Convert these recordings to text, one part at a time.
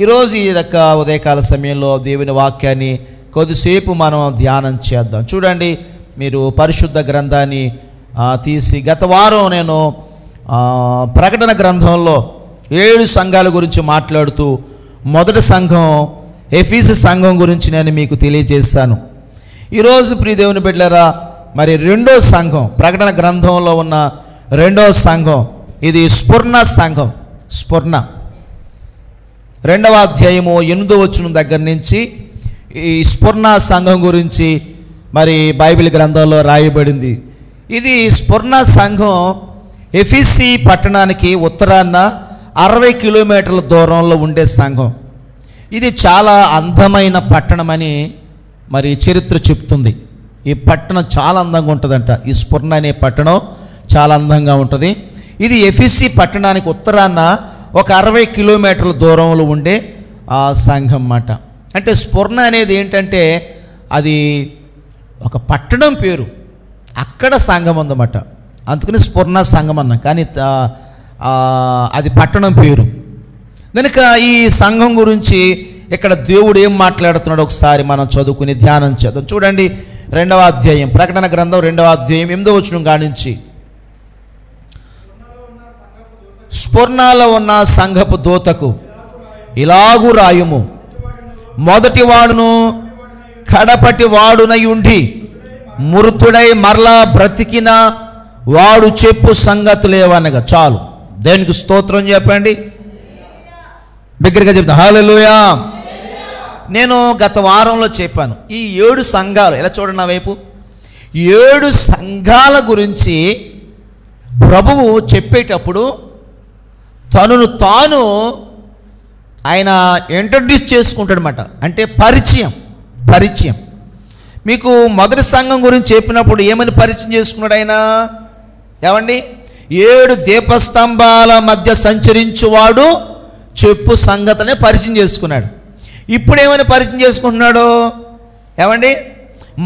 ఈరోజు ఈ యొక్క ఉదయకాల సమయంలో దేవుని వాక్యాన్ని కొద్దిసేపు మనం ధ్యానం చేద్దాం. చూడండి, మీరు పరిశుద్ధ గ్రంథాన్ని తీసి, గత వారం నేను ప్రకటన గ్రంథంలో 7 సంఘాల గురించి మాట్లాడుతూ మొదటి సంఘం ఎఫీసు సంఘం గురించి నేను మీకు తెలియజేశాను. ఈరోజు ప్రియ దేవుని బిడ్డలారా, మరి రెండో సంఘం, ప్రకటన గ్రంథంలో ఉన్న రెండో సంఘం, ఇది స్ఫుర్ణ సంఘం. స్ఫుర్ణ 2వ అధ్యాయము 8వ వచనం దగ్గర నుంచి ఈ స్ఫుర్ణ సంఘం గురించి మరి బైబిల్ గ్రంథంలో రాయబడింది. ఇది స్ఫుర్ణ సంఘం ఎఫీసీ పట్టణానికి ఉత్తరాన 60 కిలోమీటర్ల దూరంలో ఉండే సంఘం. ఇది చాలా అందమైన పట్టణమని మరి చరిత్ర చెప్తుంది. ఈ పట్టణం చాలా అందంగా ఉంటుందంట. ఈ స్ఫుర్ణ అనే పట్టణం చాలా అందంగా ఉంటుంది. ఇది ఎఫీసీ పట్టణానికి ఉత్తరాన ఒక 60 కిలోమీటర్ల దూరంలో ఉండే సంఘం అన్నమాట. అంటే స్ఫుర్ణ అనేది ఏంటంటే అది ఒక పట్టణం పేరు, అక్కడ సంఘం ఉందన్నమాట. అందుకని స్ఫుర్ణ సంఘం అన్నా, కానీ అది పట్టణం పేరు కనుక ఈ సంఘం గురించి ఇక్కడ దేవుడు ఏం మాట్లాడుతున్నాడో ఒకసారి మనం చదువుకుని ధ్యానం చేద్దాం. చూడండి, 2వ అధ్యాయం, ప్రకటన గ్రంథం 2వ అధ్యాయం 8వ వచనం కానించి, స్ఫుర్ణలో ఉన్న సంఘపు దూతకు ఇలాగు రాయుము, మొదటి వాడును కడపటి వాడునై ఉండి మృతుడై మరలా బ్రతికిన వాడు చెప్పు సంగతులేవనగా. చాలు, దేనికి స్తోత్రం చెప్పండి, బిగ్గరగా చెప్తాను, హల్లెలూయా. నేను గత వారంలో చెప్పాను, ఈ 7 సంఘాలు, ఎలా చూడండి నా వైపు, 7 సంఘాల గురించి ప్రభువు చెప్పేటప్పుడు తనను తాను ఆయన ఇంట్రడ్యూస్ చేసుకుంటాడనమాట. అంటే పరిచయం. మీకు మొదటి సంఘం గురించి చెప్పినప్పుడు ఏమని పరిచయం చేసుకున్నాడు ఆయన? ఏమండి, 7 దీపస్తంభాల మధ్య సంచరించువాడు చెప్పు సంగతిని పరిచయం చేసుకున్నాడు. ఇప్పుడు ఏమని పరిచయం చేసుకుంటున్నాడు? ఏమండి,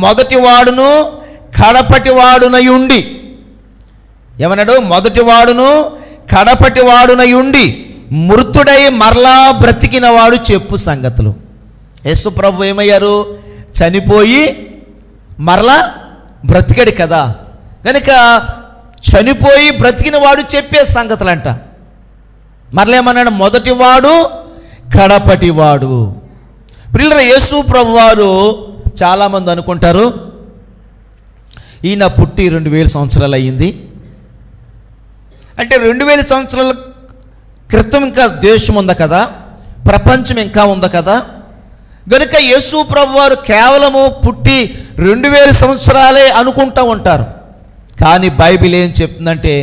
మొదటి వాడును కడపటి వాడునై ఉండి, ఏమన్నాడు? మొదటి వాడును కడపటి వాడునై ఉండి మృతుడై మరలా బ్రతికిన వాడు చెప్పు సంగతులు. యేసు ప్రభు ఏమయ్యారు? చనిపోయి మరలా బ్రతికాడు కదా, కనుక చనిపోయి బ్రతికిన వాడు చెప్పే సంగతులంట. మరలేమన్నాడు? మొదటివాడు కడపటివాడు. ప్రియులారా, యేసు ప్రభు వారు చాలామంది అనుకుంటారు ఈయన పుట్టి 2000 సంవత్సరాలు అయ్యింది అంటే 2000 సంవత్సరాల క్రితం ఇంకా దేశం ఉంది కదా, ప్రపంచం ఇంకా ఉంది కదా, కనుక యేసు ప్రభు వారు కేవలము పుట్టి 2000 సంవత్సరాలే అనుకుంటూ ఉంటారు. కానీ బైబిల్ ఏం చెప్తుందంటే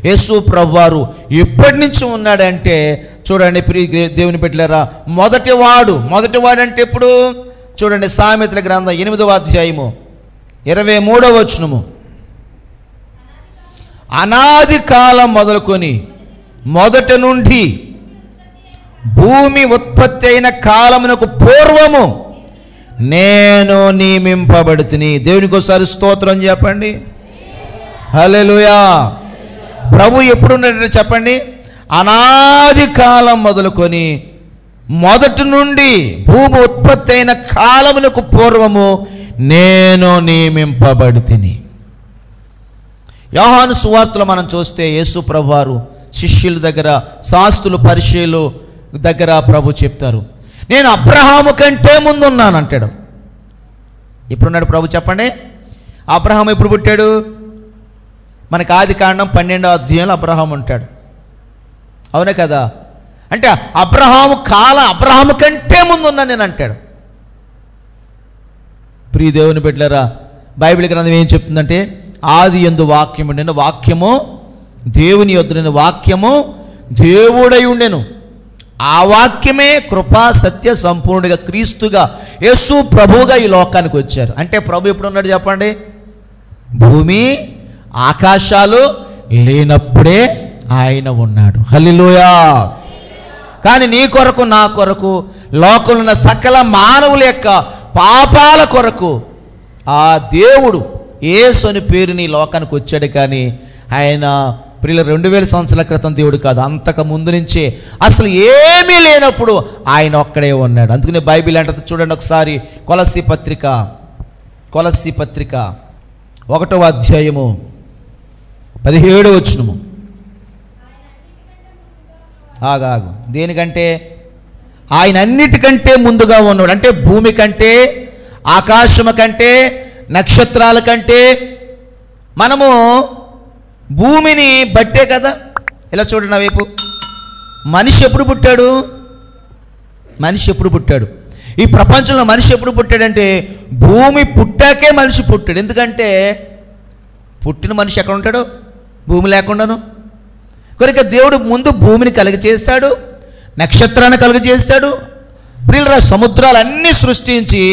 యేసు ప్రభు వారు ఎప్పటి నుంచి ఉన్నాడంటే, చూడండి ప్రియ దేవుని బిడ్డలారా, మొదటివాడు అంటే ఎప్పుడు? చూడండి, సామెతల గ్రంథం 8వ అధ్యాయము 23వ వచనము, అనాది కాలం మొదలుకొని మొదటి నుండి భూమి ఉత్పత్తి అయిన కాలమునకు పూర్వము నేను నియమింపబడితిని. దేవునికి ఒకసారి స్తోత్రం చెప్పండి, హల్లెలూయా. ప్రభు ఎప్పుడు ఉన్నాడంటే చెప్పండి, అనాది కాలం మొదలుకొని మొదటి నుండి భూమి ఉత్పత్తి అయిన కాలమునకు పూర్వము నేను నియమింపబడితిని. యోహాను సువార్తలో మనం చూస్తే యేసు ప్రభు వారు శిష్యుల దగ్గర, శాస్త్రులు పరిచయులు దగ్గర ప్రభు చెప్తారు, నేను అబ్రహాము కంటే ముందు ఉన్నాను అంటాడు. ఎప్పుడున్నాడు ప్రభు చెప్పండి? అబ్రహాము ఎప్పుడు పుట్టాడు? మనకి ఆదికాండం 12వ అధ్యాయంలో అబ్రహాము ఉంటాడు, అవునే కదా? అంటే అబ్రహాము కంటే ముందు ఉన్నాను నేను అంటాడు. ప్రియ దేవుని బిడ్డలారా, బైబిల్ గ్రంథం ఏం చెప్తుందంటే, ఆది యందు వాక్యము ఉండెను, వాక్యము దేవుని యొద్దనున్న, వాక్యము దేవుడై ఉండెను, ఆ వాక్యమే కృపా సత్య సంపూర్ణుడిగా క్రీస్తుగా యేసు ప్రభువుగా ఈ లోకానికి వచ్చారు. అంటే ప్రభు ఎప్పుడు ఉన్నాడు చెప్పండి? భూమి ఆకాశాలు లేనప్పుడే ఆయన ఉన్నాడు. హల్లెలూయా. కానీ నీ కొరకు నా కొరకు లోకంలో ఉన్న సకల మానవుల యొక్క పాపాల కొరకు ఆ దేవుడు యేసు అని పేరుని లోకానికి వచ్చాడు. కానీ ఆయన ప్రియుల 2000 సంవత్సరాల క్రితం దేవుడు కాదు, అంతకు ముందు నుంచే అసలు ఏమీ లేనప్పుడు ఆయన ఒక్కడే ఉన్నాడు. అందుకని బైబిల్ అంటే చూడండి ఒకసారి, కొలస్సీ పత్రిక 1వ అధ్యాయము 17వ వచనము. ఆగాగు, దేనికంటే ఆయన అన్నిటికంటే ముందుగా ఉన్నాడు. అంటే భూమి కంటే, ఆకాశము కంటే, నక్షత్రాల కంటే. మనము భూమిని బట్టే కదా. ఇలా చూడండి నా వైపు. మనిషి ఎప్పుడు పుట్టాడు? ఈ ప్రపంచంలో మనిషి ఎప్పుడు పుట్టాడంటే భూమి పుట్టాకే మనిషి పుట్టాడు. ఎందుకంటే పుట్టిన మనిషి ఎక్కడ ఉంటాడు? భూమి లేకుండాను. కనుక దేవుడు ముందు భూమిని కలుగజేశాడు, నక్షత్రాన్ని కలుగజేశాడు, ప్రియుల సముద్రాలన్నీ సృష్టించి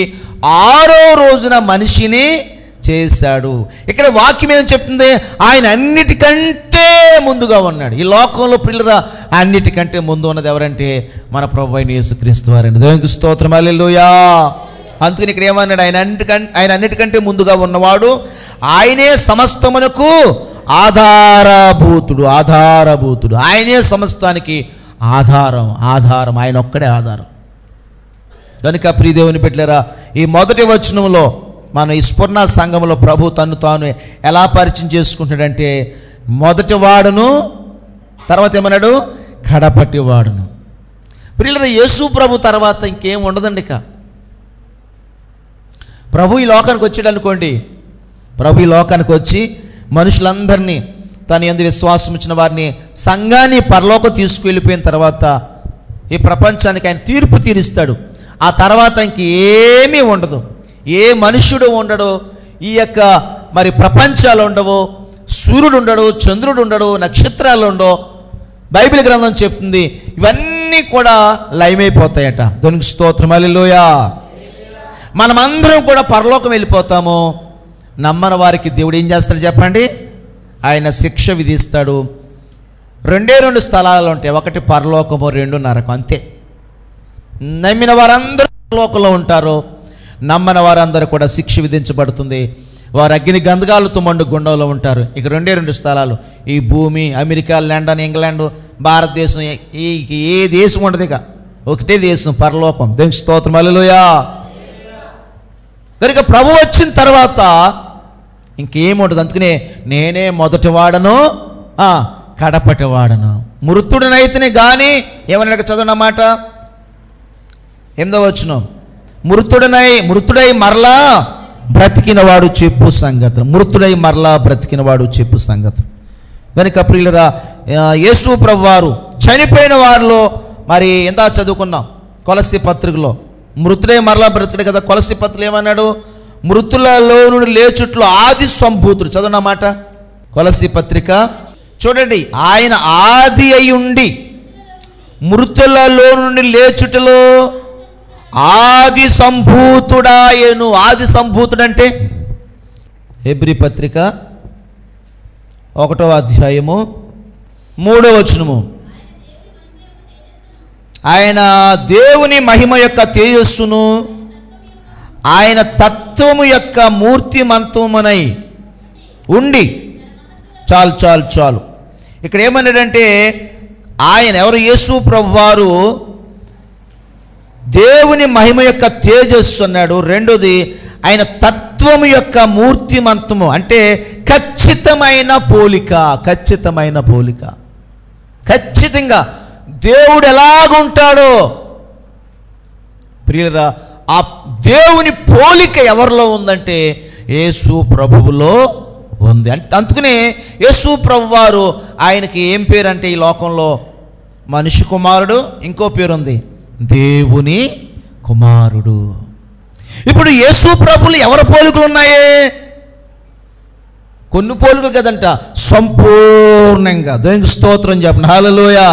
6వ రోజున మనిషిని చేశాడు. ఇక్కడ వాక్యం ఏం చెప్తుంది? ఆయన అన్నిటికంటే ముందుగా ఉన్నాడు. ఈ లోకంలో ప్రియుల అన్నిటికంటే ముందు ఉన్నది ఎవరంటే మన ప్రభువైన అయిన యేసుక్రీస్తు వారండి. దేవునికి స్తోత్రం, హల్లెలూయా. అందుకని ఇక్కడ ఏమన్నాడు? ఆయన అన్నిటికంటే ముందుగా ఉన్నవాడు, ఆయనే సమస్తమునకు ఆధారభూతుడు. ఆయనే సమస్తానికి ఆధారం. ఆయన ఒక్కడే ఆధారం. కనుక ప్రియ దేవుని బిడ్డలారా, ఈ మొదటి వచనంలో మన ఈ స్ఫురణ సంఘంలో ప్రభు తను తాను ఎలా పరిచయం చేసుకుంటాడంటే మొదటి వాడును, తర్వాత ఏమన్నాడు? కడపటి వాడును. ప్రియులారా, యేసు ప్రభు తర్వాత ఇంకేం ఉండదండి. ఇక ప్రభు ఈ లోకానికి వచ్చాడు అనుకోండి. ప్రభు ఈ లోకానికి వచ్చి మనుషులందరినీ, తన యందు విశ్వాసం ఇచ్చిన వారిని, సంఘాన్ని పరలోకం తీసుకువెళ్ళిపోయిన తర్వాత ఈ ప్రపంచానికి ఆయన తీర్పు తీరుస్తాడు. ఆ తర్వాత ఇంకేమీ ఉండదు. ఏ మనుష్యుడు ఉండడు. ఈ యొక్క మరి ప్రపంచాలు ఉండవు, సూర్యుడు ఉండడు, చంద్రుడు ఉండడు, నక్షత్రాలు ఉండవు. బైబిల్ గ్రంథం చెప్తుంది ఇవన్నీ కూడా లయమైపోతాయట. దేవునికి స్తోత్రం, హల్లెలూయా. మనమందరం కూడా పరలోకం వెళ్ళిపోతాము. నమ్మని వారికి దేవుడు ఏం చేస్తాడు చెప్పండి? ఆయన శిక్ష విధిస్తాడు. 2 స్థలాలు ఉంటాయి. ఒకటి పరలోకము, 2 నరకం. అంతే. నమ్మిన వారందరూ పరలోకంలో ఉంటారు, నమ్మని వారందరూ కూడా శిక్ష విధించబడుతుంది. వారు అగ్ని గంధకాలతో మండు గుండంలో ఉంటారు. ఇక 2 స్థలాలు, ఈ భూమి, అమెరికా, లండన్, ఇంగ్లాండ్, భారతదేశం, ఏ దేశం ఉండదు. ఇక ఒకటే దేశం, పరలోకం. దేవునికి స్తోత్రం, హల్లెలూయా. కనుక ప్రభు వచ్చిన తర్వాత ఇంకేముంటుంది. అందుకనే నేనే మొదటి వాడను, కడపటి వాడను, మృతుడినైతేనే కానీ ఏమన్నా చదవనమాట. 8వ వచనం, మృతుడై మరలా బ్రతికినవాడు చెప్పు సంగతులు. కనుక ప్రియులరా, యేసు ప్రభువారు చనిపోయిన వారిలో మరి ఎంత చదువుకున్నాం కొలస్సీ పత్రికలో, మృతుడై మరలా బ్రతికిన కదా. కొలస్సీ పత్రికలు ఏమన్నాడు? మృతులలో నుండి లేచుట్లు ఆది సంభూతుడు. చదవనమాట కొలస్సీ పత్రిక చూడండి. ఆయన ఆది అయి ఉండి మృతులలో నుండి లేచుటలో ఆది సంభూతుడాయను. ఆది సంభూతుడంటే హెబ్రీ పత్రిక 1వ అధ్యాయము 3వ వచనము. ఆయన దేవుని మహిమ యొక్క తేజస్సును, ఆయన తత్వము యొక్క మూర్తిమంతమునై ఉండి. చాలు. ఇక్కడ ఏమన్నాడంటే ఆయన ఎవరు? యేసు ప్రభువారు దేవుని మహిమ యొక్క తేజస్సు అన్నాడు. రెండోది ఆయన తత్వము యొక్క మూర్తిమంతము, అంటే ఖచ్చితమైన పోలిక. ఖచ్చితంగా దేవుడు ఎలాగుంటాడో ప్రియులరా, ఆ దేవుని పోలిక ఎవరిలో ఉందంటే యేసు ప్రభువులో ఉంది. అందుకనే యేసు ప్రభువారు ఆయనకి ఏం పేరు అంటే ఈ లోకంలో మనిషి కుమారుడు, ఇంకో పేరు ఉంది దేవుని కుమారుడు. ఇప్పుడు యేసు ప్రభువులు ఎవరి పోలికలు ఉన్నాయే? కొన్ని పోలికలు కదంట, సంపూర్ణంగా. దేవునికి స్తోత్రం చెప్పండి, హల్లెలూయా.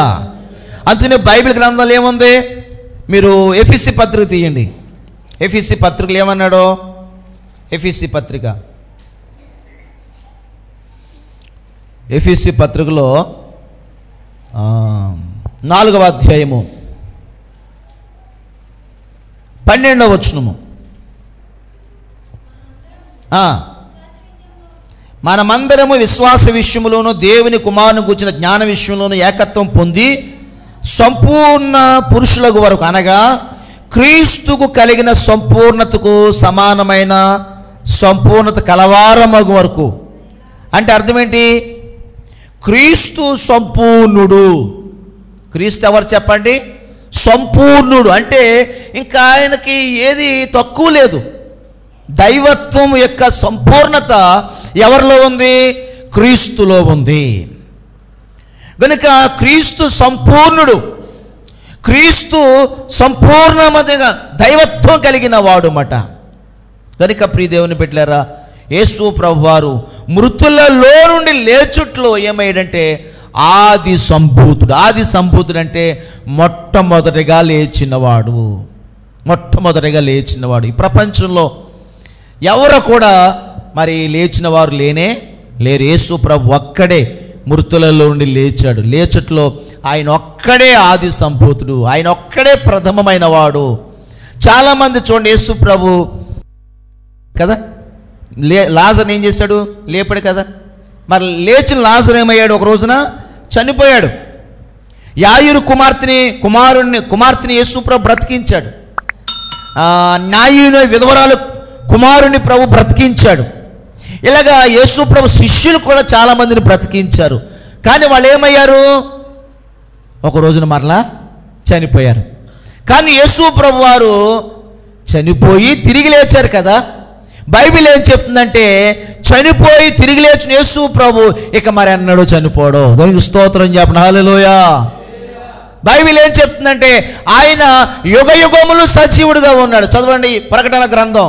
అందుకనే బైబిల్ గ్రంథంలో ఏముంది? మీరు ఎఫెసీ పత్రిక తీయండి. ఎఫెసీ పత్రికలు ఏమన్నాడో? ఎఫెసీ పత్రికలో 4వ అధ్యాయము 12వ వచనము. మనమందరము విశ్వాస విషయంలోనూ దేవుని కుమారుని గూర్చిన జ్ఞాన విషయంలోనూ ఏకత్వం పొంది సంపూర్ణ పురుషులకు వరకు, అనగా క్రీస్తుకు కలిగిన సంపూర్ణతకు సమానమైన సంపూర్ణత కలవారమగు వరకు. అంటే అర్థం ఏంటి? క్రీస్తు సంపూర్ణుడు. క్రీస్తు ఎవరు చెప్పండి? సంపూర్ణుడు. అంటే ఇంకా ఆయనకి ఏది తక్కువ లేదు. దైవత్వం యొక్క సంపూర్ణత ఎవరిలో ఉంది? క్రీస్తులో ఉంది. కనుక క్రీస్తు సంపూర్ణుడు, క్రీస్తు సంపూర్ణమగా దైవత్వం కలిగిన వాడు మాట. కనుక ప్రియదేవుని బిడ్డలారా, యేసు ప్రభువారు మృతులలో నుండి లేచుట్లో ఏమయ్యాడంటే ఆది సంభూతుడు. ఆది సంభూతుడు అంటే మొట్టమొదటిగా లేచినవాడు, మొట్టమొదటిగా లేచినవాడు. ఈ ప్రపంచంలో ఎవరు కూడా మరి లేచిన వారు లేనే లేరు. యేసు ప్రభు ఒక్కడే మృతులలో నుండి లేచాడు. లేచట్లో ఆయన ఒక్కడే ఆది సంభూతుడు, ఆయన ఒక్కడే ప్రథమమైన వాడు. చాలామంది చూడండి, యేసు ప్రభు కదా లాజర్ని ఏం చేశాడు? లేపాడు కదా. మరి లేచిన లాజర్ ఏమయ్యాడు? ఒక రోజున చనిపోయాడు. యాయిరు కుమార్తెని యేసు ప్రభు బ్రతికించాడు. నాయుని విధవరాలు కుమారుని ప్రభు బ్రతికించాడు. ఇలాగా యేసు ప్రభు శిష్యులు కూడా చాలామందిని బ్రతికించారు. కానీ వాళ్ళు ఏమయ్యారు? ఒక రోజున మరలా చనిపోయారు. కానీ యేసు ప్రభు వారు చనిపోయి తిరిగి లేచారు కదా. బైబిల్ ఏం చెప్తుందంటే చనిపోయి తిరిగి లేచిన యేసు ప్రభు ఇక మరి అన్నాడు చనిపోవడం. దానికి స్తోత్రం చెప్పండి, హల్లెలూయా. బైబిల్ ఏం చెప్తుందంటే ఆయన యుగ యుగములు సజీవుడిగా ఉన్నాడు. చదవండి ప్రకటన గ్రంథం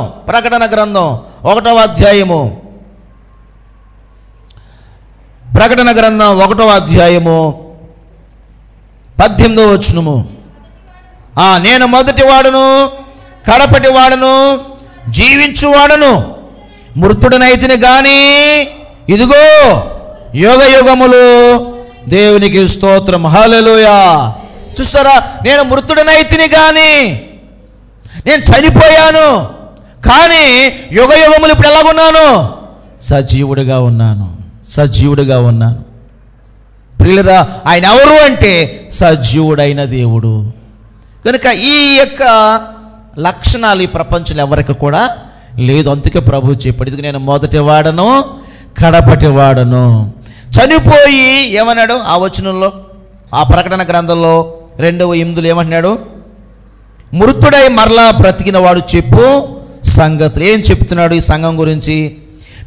1వ అధ్యాయము. ప్రకటన గ్రంథం 1వ అధ్యాయము 18వ వచనము. నేను మొదటి వాడును కడపటి వాడును జీవించువాడును, మృతుడనైతిని గాని ఇదిగో యుగ యుగములు. దేవునికి స్తోత్రం, హల్లెలూయా. చూస్తారా, నేను మృతుడనైతిని కానీ, నేను చనిపోయాను కానీ యుగ యుగములు ఇప్పుడు ఎలాగున్నాను? సజీవుడిగా ఉన్నాను, సజీవుడిగా ఉన్నాను. ప్రియులరా, ఆయన ఎవరు అంటే సజీవుడైన దేవుడు. కనుక ఈ యొక్క లక్షణాలు ఈ ప్రపంచంలో ఎవరికి కూడా లేదు. అందుకే ప్రభు చెప్పాడు, ఇది నేను మొదటి వాడను కడపటి వాడను. చనిపోయి ఏమన్నాడు ఆ వచనంలో, ఆ ప్రకటన గ్రంథంలో 2:8 ఏమంటున్నాడు? మృతుడై మరలా బ్రతికిన వాడు చెప్పు సంగతులు. ఏం చెప్తున్నాడు ఈ సంఘం గురించి?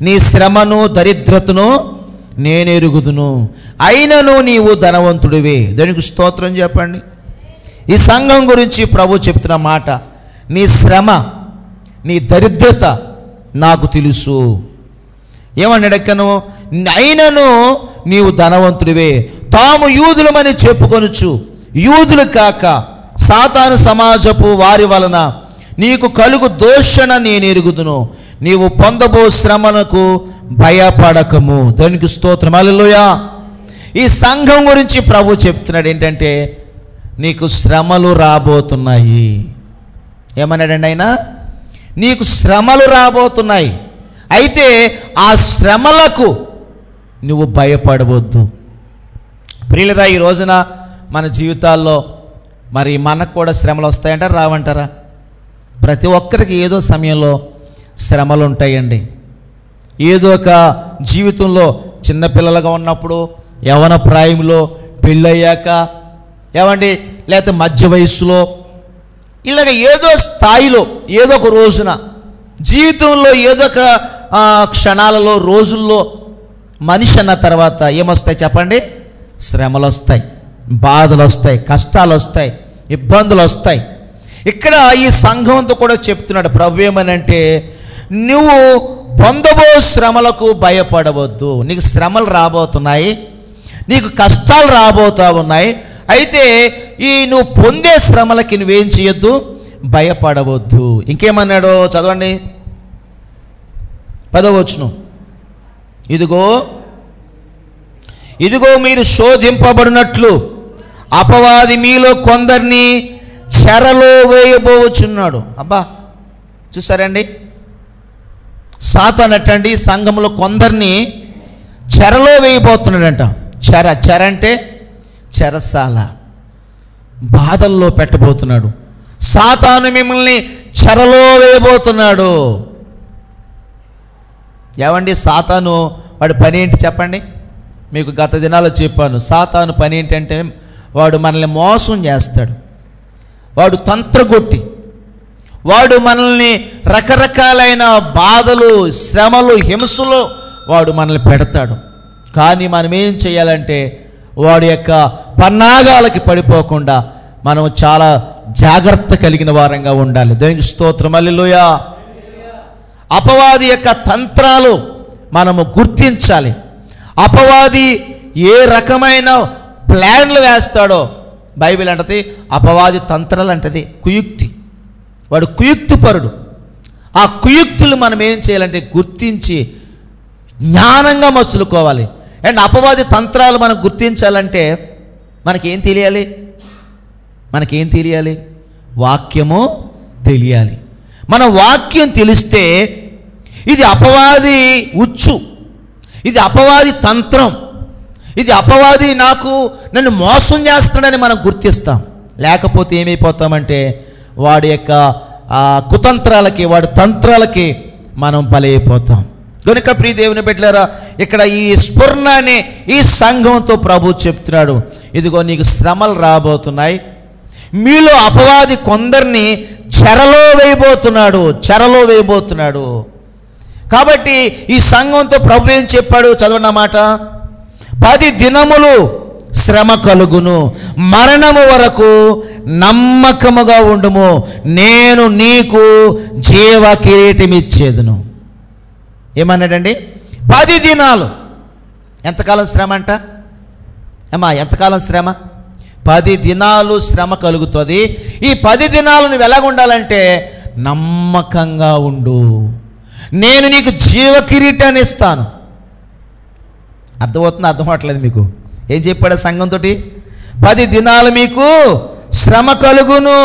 నీ శ్రమను దరిద్రతను నేనెరుగుదును, అయినను నీవు ధనవంతుడివే. దానికి స్తోత్రం చెప్పండి. ఈ సంఘం గురించి ప్రభు చెప్తున్న మాట, నీ శ్రమ నీ దరిద్రత నాకు తెలుసు. ఏమన్నాడు ఎక్కను? అయినను నీవు ధనవంతుడివే. తాము యూదులమని చెప్పుకొనుచు యూదులు కాక సాతాను సమాజపు వారి వలన నీకు కలుగు దోషణ నేను ఎరుగుదును. నీవు పొందబో శ్రమలకు భయపడకము. దానికి స్తోత్రం, హల్లెలూయా. ఈ సంఘం గురించి ప్రభు చెప్తున్నాడు ఏంటంటే నీకు శ్రమలు రాబోతున్నాయి. ఏమన్నాడండి ఆయన? నీకు శ్రమలు రాబోతున్నాయి. అయితే ఆ శ్రమలకు నువ్వు భయపడవద్దు. ప్రియులరా, ఈ రోజున మన జీవితాల్లో మరి మనకు కూడా శ్రమలు వస్తాయంటారా రావంటారా? ప్రతి ఒక్కరికి ఏదో సమయంలో శ్రమలు ఉంటాయండి. ఏదో ఒక జీవితంలో చిన్నపిల్లలుగా ఉన్నప్పుడు, యవ్వన ప్రాయంలో, పెళ్ళయ్యాక, ఏమండి లేకపోతే మధ్య వయస్సులో, ఇలాగ ఏదో స్థాయిలో ఏదో ఒక రోజున జీవితంలో ఏదో ఒక క్షణాలలో రోజుల్లో మనిషి అన్న తర్వాత ఏమొస్తాయి చెప్పండి? శ్రమలు వస్తాయి, బాధలు వస్తాయి, కష్టాలు వస్తాయి, ఇబ్బందులు వస్తాయి. ఇక్కడ ఈ సంఘంతో కూడా చెప్తున్నాడు ప్రభు ఏమనంటే నువ్వు పొందబో శ్రమలకు భయపడవద్దు. నీకు శ్రమలు రాబోతున్నాయి, నీకు కష్టాలు రాబోతూ ఉన్నాయి. అయితే ఈ నువ్వు పొందే శ్రమలకి నువ్వేం చేయొద్దు? భయపడవద్దు. ఇంకేమన్నాడో చదవండి 10వ వచనం. ఇదిగో మీరు శోధింపబడినట్లు అపవాది మీలో కొందరిని చెరలో వేయబోచున్నాడు. అబ్బా, చూసారండి, సాతాను అట్టండి సంఘంలో కొందరిని చెరలో వేయబోతున్నాడంట. చెర అంటే చెరసాల, బాధల్లో పెట్టబోతున్నాడు. సాతాను మిమ్మల్ని చెరలో వేయబోతున్నాడు. ఏమండి, సాతాను వాడి పని ఏంటి చెప్పండి? మీకు గత దినాల్లో చెప్పాను. సాతాను పని ఏంటంటే వాడు మనల్ని మోసం చేస్తాడు. వాడు తంత్రగొట్టి వాడు మనల్ని రకరకాలైన బాధలు, శ్రమలు, హింసలు వాడు మనల్ని పెడతాడు. కానీ మనం ఏం చేయాలంటే వాడి యొక్క పన్నాగాలకి పడిపోకుండా మనం చాలా జాగ్రత్త కలిగిన వారంగా ఉండాలి. దేవునికి స్తోత్రం, హల్లెలూయా. అపవాది యొక్క తంత్రాలు మనము గుర్తించాలి. అపవాది ఏ రకమైన ప్లాన్లు వేస్తాడో బైబిల్ అంటది అపవాది తంత్రాలు అంటది కుయుక్తి. వాడు కుయుక్తిపరుడు. ఆ కుయుక్తులు మనం ఏం చేయాలంటే గుర్తించి జ్ఞానంగా మసులుకోవాలి. అండ్ అపవాది తంత్రాలు మనం గుర్తించాలంటే మనకేం తెలియాలి? వాక్యము తెలియాలి. మన వాక్యం తెలిస్తే ఇది అపవాది ఉచ్చు, ఇది అపవాది తంత్రం, ఇది అపవాది నన్ను మోసం చేస్తాడని మనం గుర్తిస్తాం. లేకపోతే ఏమైపోతామంటే వాడి యొక్క కుతంత్రాలకి, వాడి తంత్రాలకి మనం బలైపోతాం. కనుక ప్రియ దేవుని బిడ్డలారా, ఇక్కడ ఈ స్ఫురణ అనే ఈ సంఘంతో ప్రభు చెప్తున్నాడు, ఇదిగో నీకు శ్రమలు రాబోతున్నాయి, మీలో అపవాది కొందరిని చెరలో వేయబోతున్నాడు. కాబట్టి ఈ సంఘంతో ప్రభు ఏం చెప్పాడు? చదవండి మాట. 10 దినములు శ్రమ కలుగును, మరణము వరకు నమ్మకముగా ఉండుము, నేను నీకు జీవ కిరీటం ఇచ్చేదును. ఏమన్నాడండి? 10 దినాలు. ఎంతకాలం శ్రమ అంట? ఎంతకాలం శ్రమ? 10 దినాలు శ్రమ కలుగుతుంది. ఈ 10 దినాలు నువ్వు ఎలాగ ఉండాలంటే నమ్మకంగా ఉండు, నేను నీకు జీవ కిరీటాన్ని ఇస్తాను. అర్థమవుతుంది? అర్థం అవట్లేదు మీకు? ఏం చెప్పాడు సంఘంతో? 10 దినాలు మీకు శ్రమ కలుగును.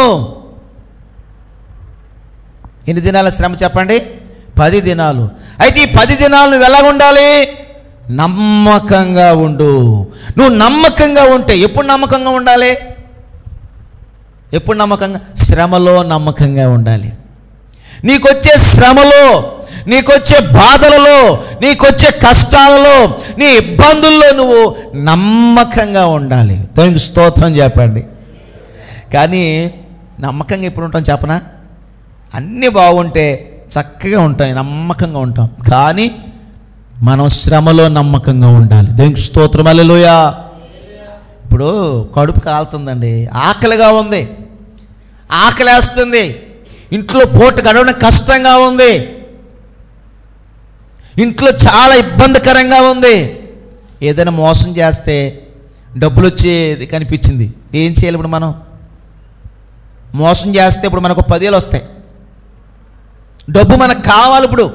ఎన్ని దినాల శ్రమ చెప్పండి? 10 దినాలు. అయితే ఈ 10 దినాలు నువ్వు ఎలాగ ఉండాలి? నమ్మకంగా ఉండు. నువ్వు నమ్మకంగా ఉంటే ఎప్పుడు నమ్మకంగా ఉండాలి? శ్రమలో నమ్మకంగా ఉండాలి. నీకొచ్చే శ్రమలో, నీకొచ్చే బాధలలో, నీకొచ్చే కష్టాలలో, నీ ఇబ్బందుల్లో నువ్వు నమ్మకంగా ఉండాలి. దేవునికి స్తోత్రం చెప్పండి. కానీ నమ్మకంగా ఎప్పుడు ఉంటాం చెప్పనా? అన్నీ బాగుంటే చక్కగా ఉంటాం, నమ్మకంగా ఉంటాం. కానీ మనం శ్రమలో నమ్మకంగా ఉండాలి. దేవునికి స్తోత్రం, హల్లెలూయా. ఇప్పుడు కడుపు కాలుతుందండి, ఆకలిగా ఉంది, ఆకలేస్తుంది, ఇంట్లో పూట గడవడం కష్టంగా ఉంది, ఇంట్లో చాలా ఇబ్బందికరంగా ఉంది. ఏదైనా మోసం చేస్తే డబ్బులు వచ్చేది కనిపించింది, ఏం చేయాలి? ఇప్పుడు మనం మోసం చేస్తే ఇప్పుడు మనకు 10,000 వస్తాయి, డబ్బు మనకు కావాలి. ఇప్పుడు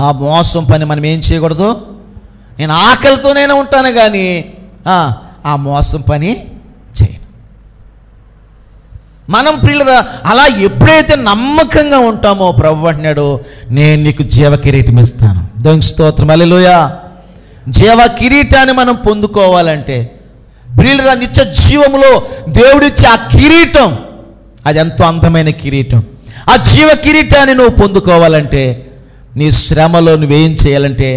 ఆ మోసం పని మనం ఏం చేయకూడదు. నేను ఆకలితోనే ఉంటాను కానీ ఆ మోసం పని చేయను. మనం ప్రియులరా అలా ఎప్పుడైతే నమ్మకంగా ఉంటామో ప్రభు అంటున్నాడు, నేను నీకు జీవ కిరీటం ఇస్తాను. దేవునికి స్తోత్రం, హల్లెలూయా. జీవ కిరీటాన్ని మనం పొందుకోవాలంటే ప్రియులరా నిత్య జీవములో దేవుడిచ్చే ఆ కిరీటం, అది ఎంతో అందమైన కిరీటం. ఆ జీవ కిరీటాన్ని నువ్వు పొందుకోవాలంటే నీ శ్రమలో నువ్వేం చేయాలంటే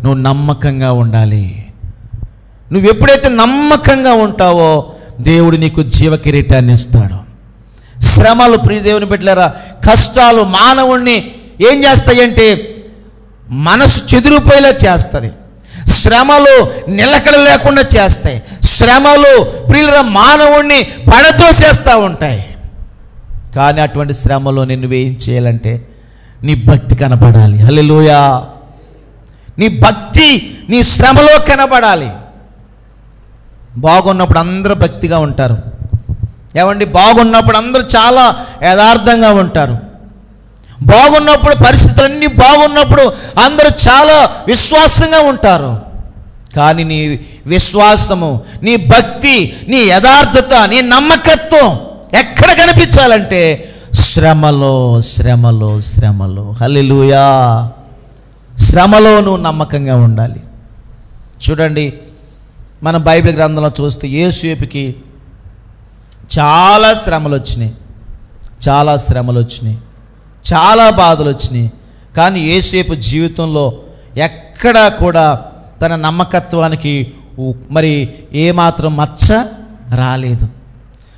నువ్వు నమ్మకంగా ఉండాలి. నువ్వు ఎప్పుడైతే నమ్మకంగా ఉంటావో దేవుడు నీకు జీవ కిరీటాన్ని ఇస్తాడు. శ్రమలు ప్రియ దేవుని బిడ్డలారా, కష్టాలు మానవుణ్ణి ఏం చేస్తాయంటే మనసు చెదిరిపోయేలా చేస్తుంది. శ్రమలు నిలకడ లేకుండా చేస్తాయి. శ్రమలు ప్రియుల మానవుణ్ణి పడతోసేస్తూ ఉంటాయి. కానీ అటువంటి శ్రమలో నువ్వేం చేయాలంటే నీ భక్తి కనపడాలి. హల్లెలూయా. నీ భక్తి నీ శ్రమలో కనపడాలి. బాగున్నప్పుడు అందరూ భక్తిగా ఉంటారు. ఏమండి, బాగున్నప్పుడు అందరూ చాలా యథార్థంగా ఉంటారు. బాగున్నప్పుడు, పరిస్థితులన్నీ బాగున్నప్పుడు అందరూ చాలా విశ్వాసంగా ఉంటారు. కానీ నీ విశ్వాసము, నీ భక్తి, నీ యథార్థత, నీ నమ్మకత్వం ఎక్కడ కనిపించాలంటే శ్రమలో. హల్లెలూయా. శ్రమలో నువ్వు నమ్మకంగా ఉండాలి. చూడండి, మన బైబిల్ గ్రంథంలో చూస్తే యేసేపుకి చాలా శ్రమలు వచ్చినాయి, చాలా బాధలు వచ్చినాయి. కానీ యేసేపు జీవితంలో ఎక్కడా కూడా తన నమ్మకత్వానికి మరి ఏమాత్రం మచ్చ రాలేదు.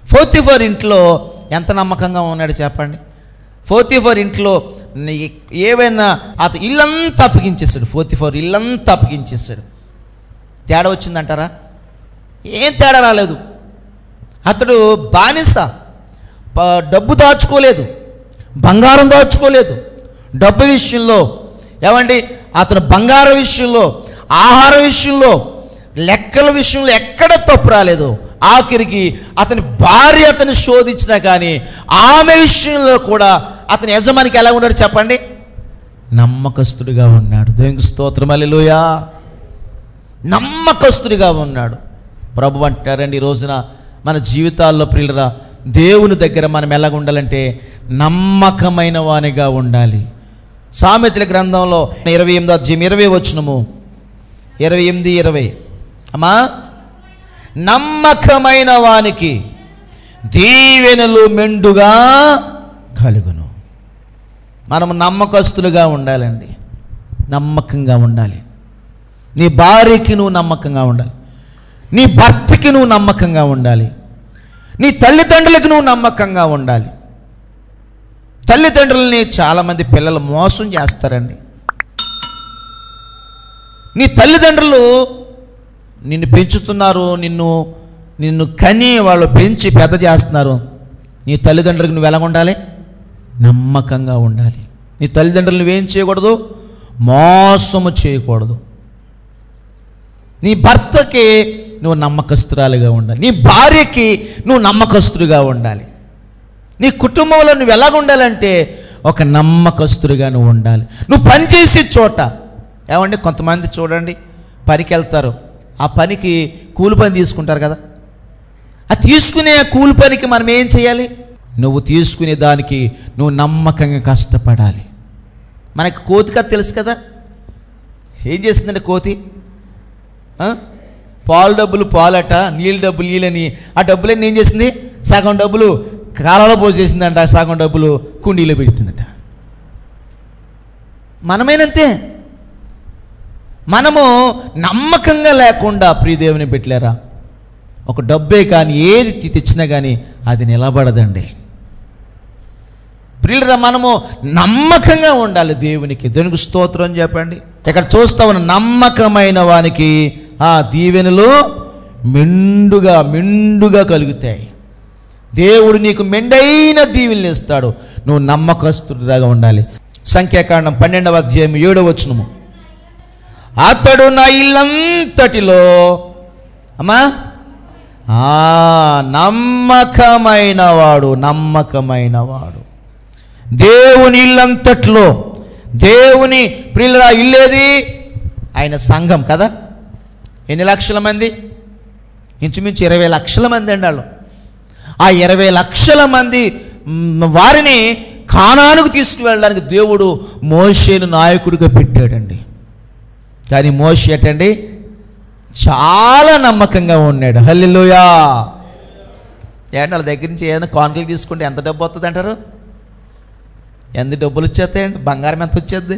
పోతీఫర్ ఇంట్లో ఎంత నమ్మకంగా ఉన్నాడు చెప్పండి. పోతీఫర్ ఇంట్లో ఏవైనా అతను ఇల్లంతా అప్పగించేస్తాడు. పోతీఫర్ ఇల్లంతా అప్పగించేస్తాడు. తేడా వచ్చిందంటారా? ఏం తేడా రాలేదు. అతడు బానిస, డబ్బు దాచుకోలేదు, బంగారం దాచుకోలేదు. డబ్బు విషయంలో ఏమండి, అతను బంగారం విషయంలో, ఆహార విషయంలో, లెక్కల విషయంలో ఎక్కడ తప్పు రాలేదు. ఆఖరికి అతని భార్య అతను శోధించినా కానీ ఆమె విషయంలో కూడా అతని యజమానికి ఎలా ఉన్నాడు చెప్పండి? నమ్మకస్తుడిగా ఉన్నాడు. దేవునికి స్తోత్రం, హల్లెలూయా. నమ్మకస్తుడిగా ఉన్నాడు. ప్రభు అంటారండి, ఈ రోజున మన జీవితాల్లో ప్రియులరా, దేవుని దగ్గర మనం ఎలాగ ఉండాలంటే నమ్మకమైన వానిగా ఉండాలి. సామెతల గ్రంథంలో 28 వచనము 28-20 అమ్మా, నమ్మకమైన వానికి దీవెనలు మెండుగా కలుగును. మనము నమ్మకస్తులుగా ఉండాలండి, నమ్మకంగా ఉండాలి. నీ భార్యకి నువ్వు నమ్మకంగా ఉండాలి, నీ భర్తకి నువ్వు నమ్మకంగా ఉండాలి, నీ తల్లిదండ్రులకు నువ్వు నమ్మకంగా ఉండాలి. తల్లిదండ్రులని చాలామంది పిల్లలు మోసం చేస్తారండి. నీ తల్లిదండ్రులు నిన్ను పెంచుతున్నారు, నిన్ను కని వాళ్ళు పెంచి పెద్ద చేస్తున్నారు. నీ తల్లిదండ్రులకు నువ్వు ఎలా ఉండాలి? నమ్మకంగా ఉండాలి. నీ తల్లిదండ్రులు నువ్వేం చేయకూడదు? మోసము చేయకూడదు. నీ భర్తకి నువ్వు నమ్మకస్తురాలుగా ఉండాలి, నీ భార్యకి నువ్వు నమ్మకస్తుడిగా ఉండాలి. నీ కుటుంబంలో నువ్వు ఎలాగ ఉండాలంటే ఒక నమ్మకస్తుడిగా నువ్వు ఉండాలి. నువ్వు పనిచేసే చోట ఏమండి, కొంతమంది చూడండి పనికి వెళ్తారు, ఆ పనికి కూలి పని తీసుకుంటారు కదా. ఆ తీసుకునే కూలి పనికి మనం ఏం చేయాలి? నువ్వు తీసుకునే దానికి నువ్వు నమ్మకంగా కష్టపడాలి. మనకి కోతి కథ తెలుసు కదా, ఏం చేస్తుందంటే కోతి పాలు డబ్బులు పాలట, నీళ్ళు డబ్బులు నీళ్ళని, ఆ డబ్బులన్నీ ఏం చేసింది? సగం డబ్బులు కాలంలో పోసేసిందంట, సగం డబ్బులు కుండీలో పెట్టిందట. మనమేనంతే. మనము నమ్మకంగా లేకుండా ప్రియదేవుని పెట్టలేరా, ఒక డబ్బే కానీ ఏది తెచ్చినా కానీ అది నిలబడదండి. ప్రియులరా, మనము నమ్మకంగా ఉండాలి దేవునికి. దేవునికి స్తోత్రం చెప్పండి. ఇక్కడ చూస్తా ఉన్న నమ్మకమైన వానికి ఆ దీవెనలు మెండుగా కలుగుతాయి. దేవుడు నీకు మెండైన దీవెనలు ఇస్తాడు. నువ్వు నమ్మకస్తుడిగా ఉండాలి. సంఖ్యాకాండం 12:7 అతడు నా ఇల్లంతటిలో అమ్మా నమ్మకమైన వాడు. దేవుని ఇల్లంతట్లో, దేవుని ప్రియుల ఇల్లేది ఆయన సంఘం కదా. ఎన్ని లక్షల మంది? ఇంచుమించు 20 లక్షల మంది అండి వాళ్ళు. ఆ 20 లక్షల మంది వారిని కానానుకు తీసుకువెళ్ళడానికి దేవుడు మోషేను నాయకుడిగా పెట్టాడండి. కానీ మోషే ఏంటండి, చాలా నమ్మకంగా ఉన్నాడు. హల్లెలూయా. ఏంటి వాళ్ళ దగ్గర నుంచి ఏదైనా కానుకలు తీసుకుంటే ఎంత డబ్బు వస్తుంది అంటారు? ఎంత డబ్బులు వచ్చేస్తాయండి? బంగారం ఎంత వచ్చేది?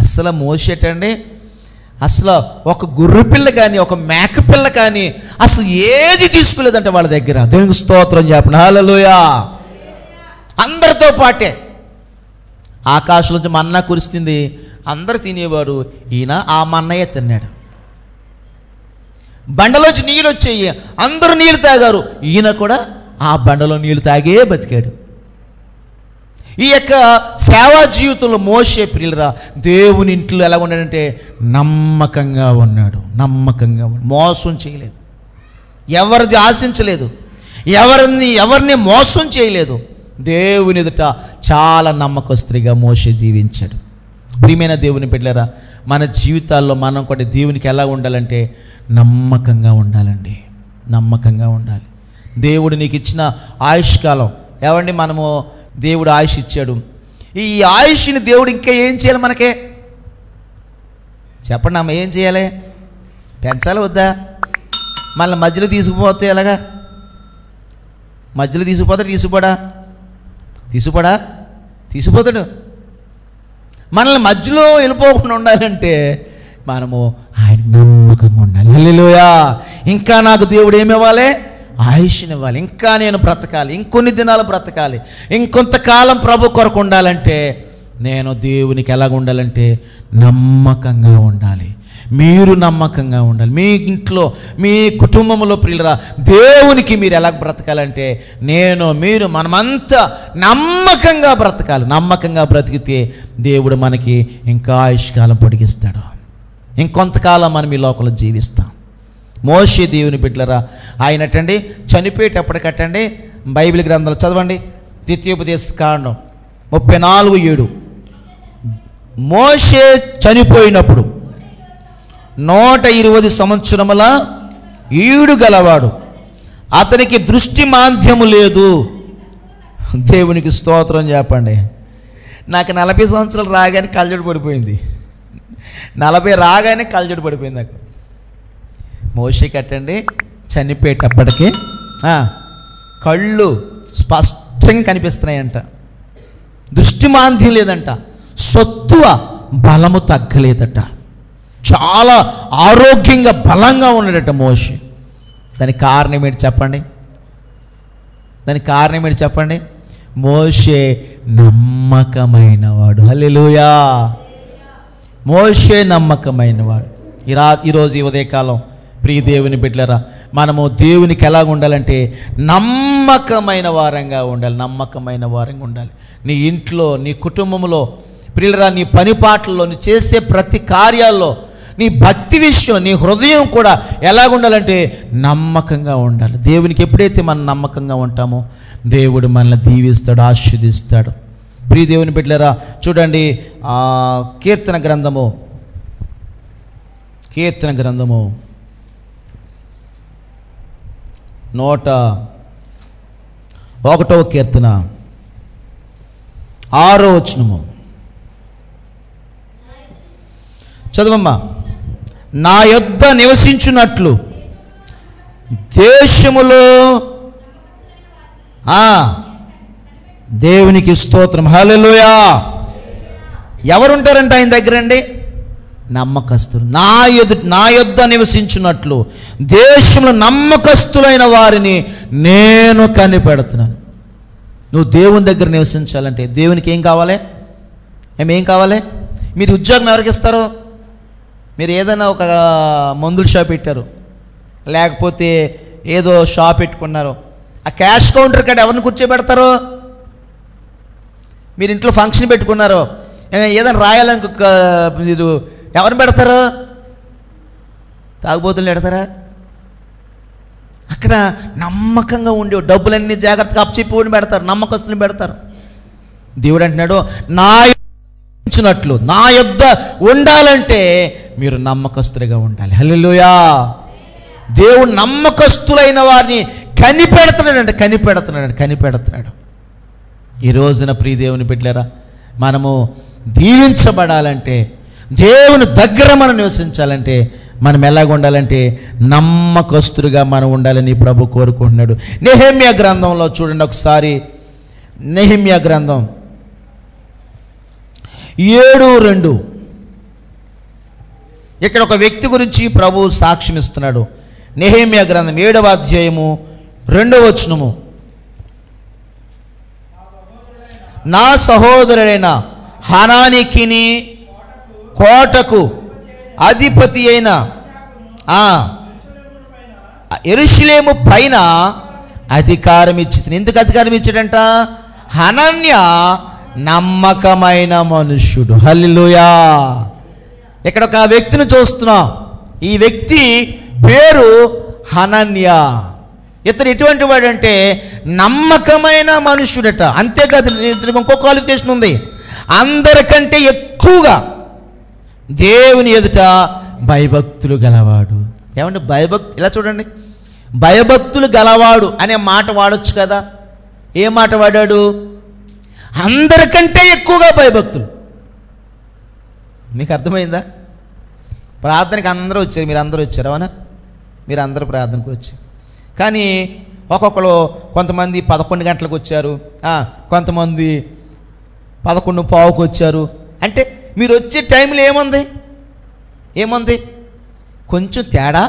అసలు మోషే ఏంటండి, అసలు ఒక గుర్రు పిల్ల కానీ ఒక మేక పిల్ల కానీ అసలు ఏది తీసుకోలేదంటే వాళ్ళ దగ్గర. దేవునికి స్తోత్రం చెప్పండి. హల్లెలూయా. అందరితో పాటే ఆకాశం నుంచి మన్నా కురిస్తుంది, అందరు తినేవారు, ఈయన ఆ మన్నయ్య తిన్నాడు. బండలోంచి నీళ్ళు వచ్చాయి, అందరూ నీళ్ళు తాగారు, ఈయన కూడా ఆ బండలో నీళ్ళు తాగే బతికాడు. ఈ యొక్క సేవా జీవితంలో మోషే ప్రియులరా దేవుని ఇంట్లో ఎలా ఉన్నాడంటే నమ్మకంగా ఉన్నాడు. మోసం చేయలేదు, ఎవరిది ఆశించలేదు, ఎవరిని మోసం చేయలేదు. దేవుని ఎదుట చాలా నమ్మకస్తుడిగా మోషే జీవించాడు. ప్రియమైన దేవుని బిడ్డలారా, మన జీవితాల్లో మనం కూడా దేవునికి ఎలా ఉండాలంటే నమ్మకంగా ఉండాలండి. నమ్మకంగా ఉండాలి. దేవుడు నీకు ఇచ్చిన ఆయుష్కాలం ఏమండి, మనము దేవుడు ఆయుష్ ఇచ్చాడు. ఈ ఆయుష్ని దేవుడు ఇంకా ఏం చేయాలి? మనకే చెప్పండి అమ్మ, ఏం చేయాలి? పెంచాలి వద్దా? మళ్ళీ మధ్యలో తీసుకుపోతే ఎలాగా? మధ్యలో తీసుకుపోతాడు. మనల్ని మధ్యలో వెళ్ళిపోకుండా ఉండాలంటే మనము ఆయన నమ్మకంగా ఉండాలి. హల్లెలూయా. ఇంకా నాకు దేవుడు ఏమి ఇవ్వాలి? ఆయుష్నివ్వాలి. ఇంకా నేను బ్రతకాలి, ఇంకొన్ని దినాలు బ్రతకాలి, ఇంకొంతకాలం ప్రభు కొరకు ఉండాలంటే నేను దేవునికి ఎలాగ ఉండాలంటే నమ్మకంగా ఉండాలి. మీరు నమ్మకంగా ఉండాలి. మీ ఇంట్లో, మీ కుటుంబంలో ప్రియులరా, దేవునికి మీరు ఎలా బ్రతకాలంటే మీరు మనమంతా నమ్మకంగా బ్రతకాలి. నమ్మకంగా బ్రతికితే దేవుడు మనకి ఇంకా ఆయుష్కాలం పొడిగిస్తాడు. ఇంకొంతకాలం మనం ఈ లోకంలో జీవిస్తాం. మోషే దేవుని బిడ్డలరా, ఆయనటండి చనిపోయేటప్పటికట్టండి బైబిల్ గ్రంథాలు చదవండి. ద్వితీయోపదేశకాండం 34:7. మోషే చనిపోయినప్పుడు 120 సంవత్సరముల ఈడు గలవాడు, అతనికి దృష్టి మాంద్యము లేదు. దేవునికి స్తోత్రం చెప్పండి. నాకు 40 సంవత్సరాలు రాగానే కళ్ళజోడు పడిపోయింది. 40 రాగానే కళ్ళజోడు పడిపోయింది నాకు. మోషే కట్టండి చనిపోయేటప్పటికి కళ్ళు స్పష్టంగా కనిపిస్తున్నాయంట, దృష్టి మాంద్యం లేదంట, సత్తువ బలము తగ్గలేదట, చాలా ఆరోగ్యంగా బలంగా ఉన్నాడట మోషే. దానికి కారణం ఏంటి చెప్పండి? మోషే నమ్మకమైనవాడు. హల్లెలూయా. మోషే నమ్మకమైనవాడు. ఈరోజు ఈ ఉదయకాలం ప్రియ దేవుని బిడ్డలరా, మనము దేవునికి ఎలాగ ఉండాలంటే నమ్మకమైన వారంగా ఉండాలి. నీ ఇంట్లో, నీ కుటుంబంలో ప్రియులరా, నీ పని పాటల్లో, నీ చేసే ప్రతి కార్యాల్లో, నీ భక్తి విషయం, నీ హృదయం కూడా ఎలాగ ఉండాలంటే నమ్మకంగా ఉండాలి. దేవునికి ఎప్పుడైతే మనం నమ్మకంగా ఉంటామో దేవుడు మనల్ని దీవిస్తాడు, ఆశీర్వదిస్తాడు. ప్రియ దేవుని బిడ్డలారా, చూడండి కీర్తన గ్రంథము 101వ కీర్తన 6వ వచనము చదవమ్మా. నా యొద్ద నివసించున్నట్లు దేశములో దేవునికి స్తోత్రం. హల్లెలూయా. ఎవరుంటారంట ఆయన దగ్గరండి? నమ్మకస్తులు. నా యొద్ద నివసించున్నట్లు దేశంలో నమ్మకస్తులైన వారిని నేను కనిపెడుతున్నాను. నువ్వు దేవుని దగ్గర నివసించాలంటే దేవునికి ఏం కావాలి? మీరు ఉద్యోగం ఎవరికి ఇస్తారో? మీరు ఏదైనా ఒక మందుల షాప్ పెట్టారు, లేకపోతే ఏదో షాప్ పెట్టుకున్నారు, ఆ క్యాష్ కౌంటర్ కాడ ఎవరిని కూర్చోబెడతారో? మీరు ఇంట్లో ఫంక్షన్ పెట్టుకున్నారు, ఏదైనా రాయాలని మీరు ఎవరిని పెడతారు? తాగుబోతులు పెడతారా? అక్కడ నమ్మకంగా ఉండే డబ్బులన్నీ జాగ్రత్తగా అప్పచెప్పి పెడతారు, నమ్మకస్తులను పెడతారు. దేవుడు అంటున్నాడు, నా యొద్ద ఉండాలంటే మీరు నమ్మకస్తులుగా ఉండాలి. హల్లెలూయా. దేవుడు నమ్మకస్తులైన వారిని కనిపెడుతున్నాడు. ఈ రోజున ప్రియ దేవుని బిడ్డలారా, మనము దీవించబడాలంటే, దేవుని దగ్గర మనం నివసించాలంటే మనం ఎలాగ ఉండాలంటే నమ్మకస్తులుగా మనం ఉండాలని ప్రభు కోరుకుంటున్నాడు. నెహెమ్యా గ్రంథంలో చూడండి ఒకసారి. నెహెమ్యా గ్రంథం 7:2. ఇక్కడ ఒక వ్యక్తి గురించి ప్రభు సాక్ష్యం ఇస్తున్నాడు. నెహెమ్యా గ్రంథం 7వ అధ్యాయము 2వ వచనము. నా సహోదరుడైన హనానీకిని కోటకు అధిపతి అయిన యెరూషలేము పైన అధికారం ఇచ్చింది. ఎందుకు అధికారం ఇచ్చాడంట? హనన్య నమ్మకమైన మనుష్యుడు. హల్లెలూయా. ఇక్కడ ఒక వ్యక్తిని చూస్తున్నాం. ఈ వ్యక్తి పేరు హనన్య. ఇతను ఎటువంటి వాడంటే నమ్మకమైన మనుష్యుడట. అంతేకాదు, ఇతనికి ఇంకో క్వాలిఫికేషన్ ఉంది. అందరికంటే ఎక్కువగా దేవుని ఎదుట భయభక్తులు గలవాడు. ఏమంటే ఇలా చూడండి, భయభక్తులు గలవాడు అనే మాట వాడొచ్చు కదా. ఏ మాట వాడాడు? అందరికంటే ఎక్కువగా భయభక్తులు. మీకు అర్థమైందా? ప్రార్థనకి అందరూ వచ్చారు, మీరు అందరూ వచ్చారు, అవునా? మీరు అందరూ ప్రార్థనకు వచ్చారు. కానీ ఒక్కొక్కరు కొంతమంది 11 గంటలకు వచ్చారు, కొంతమంది 11:15కు వచ్చారు. అంటే మీరు వచ్చే టైంలో ఏముంది కొంచెం తేడా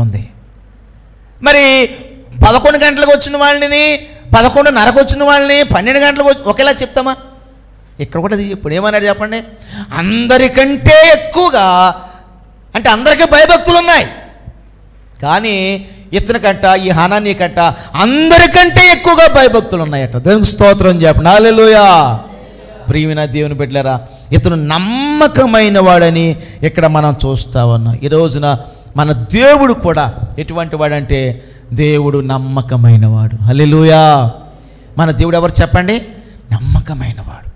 ఉంది. మరి 11 గంటలకు వచ్చిన వాళ్ళని, 11:30కు వచ్చిన వాళ్ళని 12 గంటలకు ఒకేలా చెప్తామా? ఇక్కడ కూడా అది ఇప్పుడు ఏమన్నాడు చెప్పండి, అందరికంటే ఎక్కువగా, అంటే అందరికీ భయభక్తులు ఉన్నాయి, కానీ ఇతనికంట, ఈ హనానీ కంట అందరికంటే ఎక్కువగా భయభక్తులు ఉన్నాయట. దేవునికి స్తోత్రం చెప్పండి, హల్లెలూయా. ప్రియమైన దేవుని బిడ్డలారా, ఇతను నమ్మకమైన వాడని ఇక్కడ మనం చూస్తా ఉన్నాం. ఈ రోజున మన దేవుడు కూడా ఎటువంటి వాడంటే దేవుడు నమ్మకమైన వాడు. హల్లెలూయా. మన దేవుడు ఎవరు చెప్పండి? నమ్మకమైన వాడు.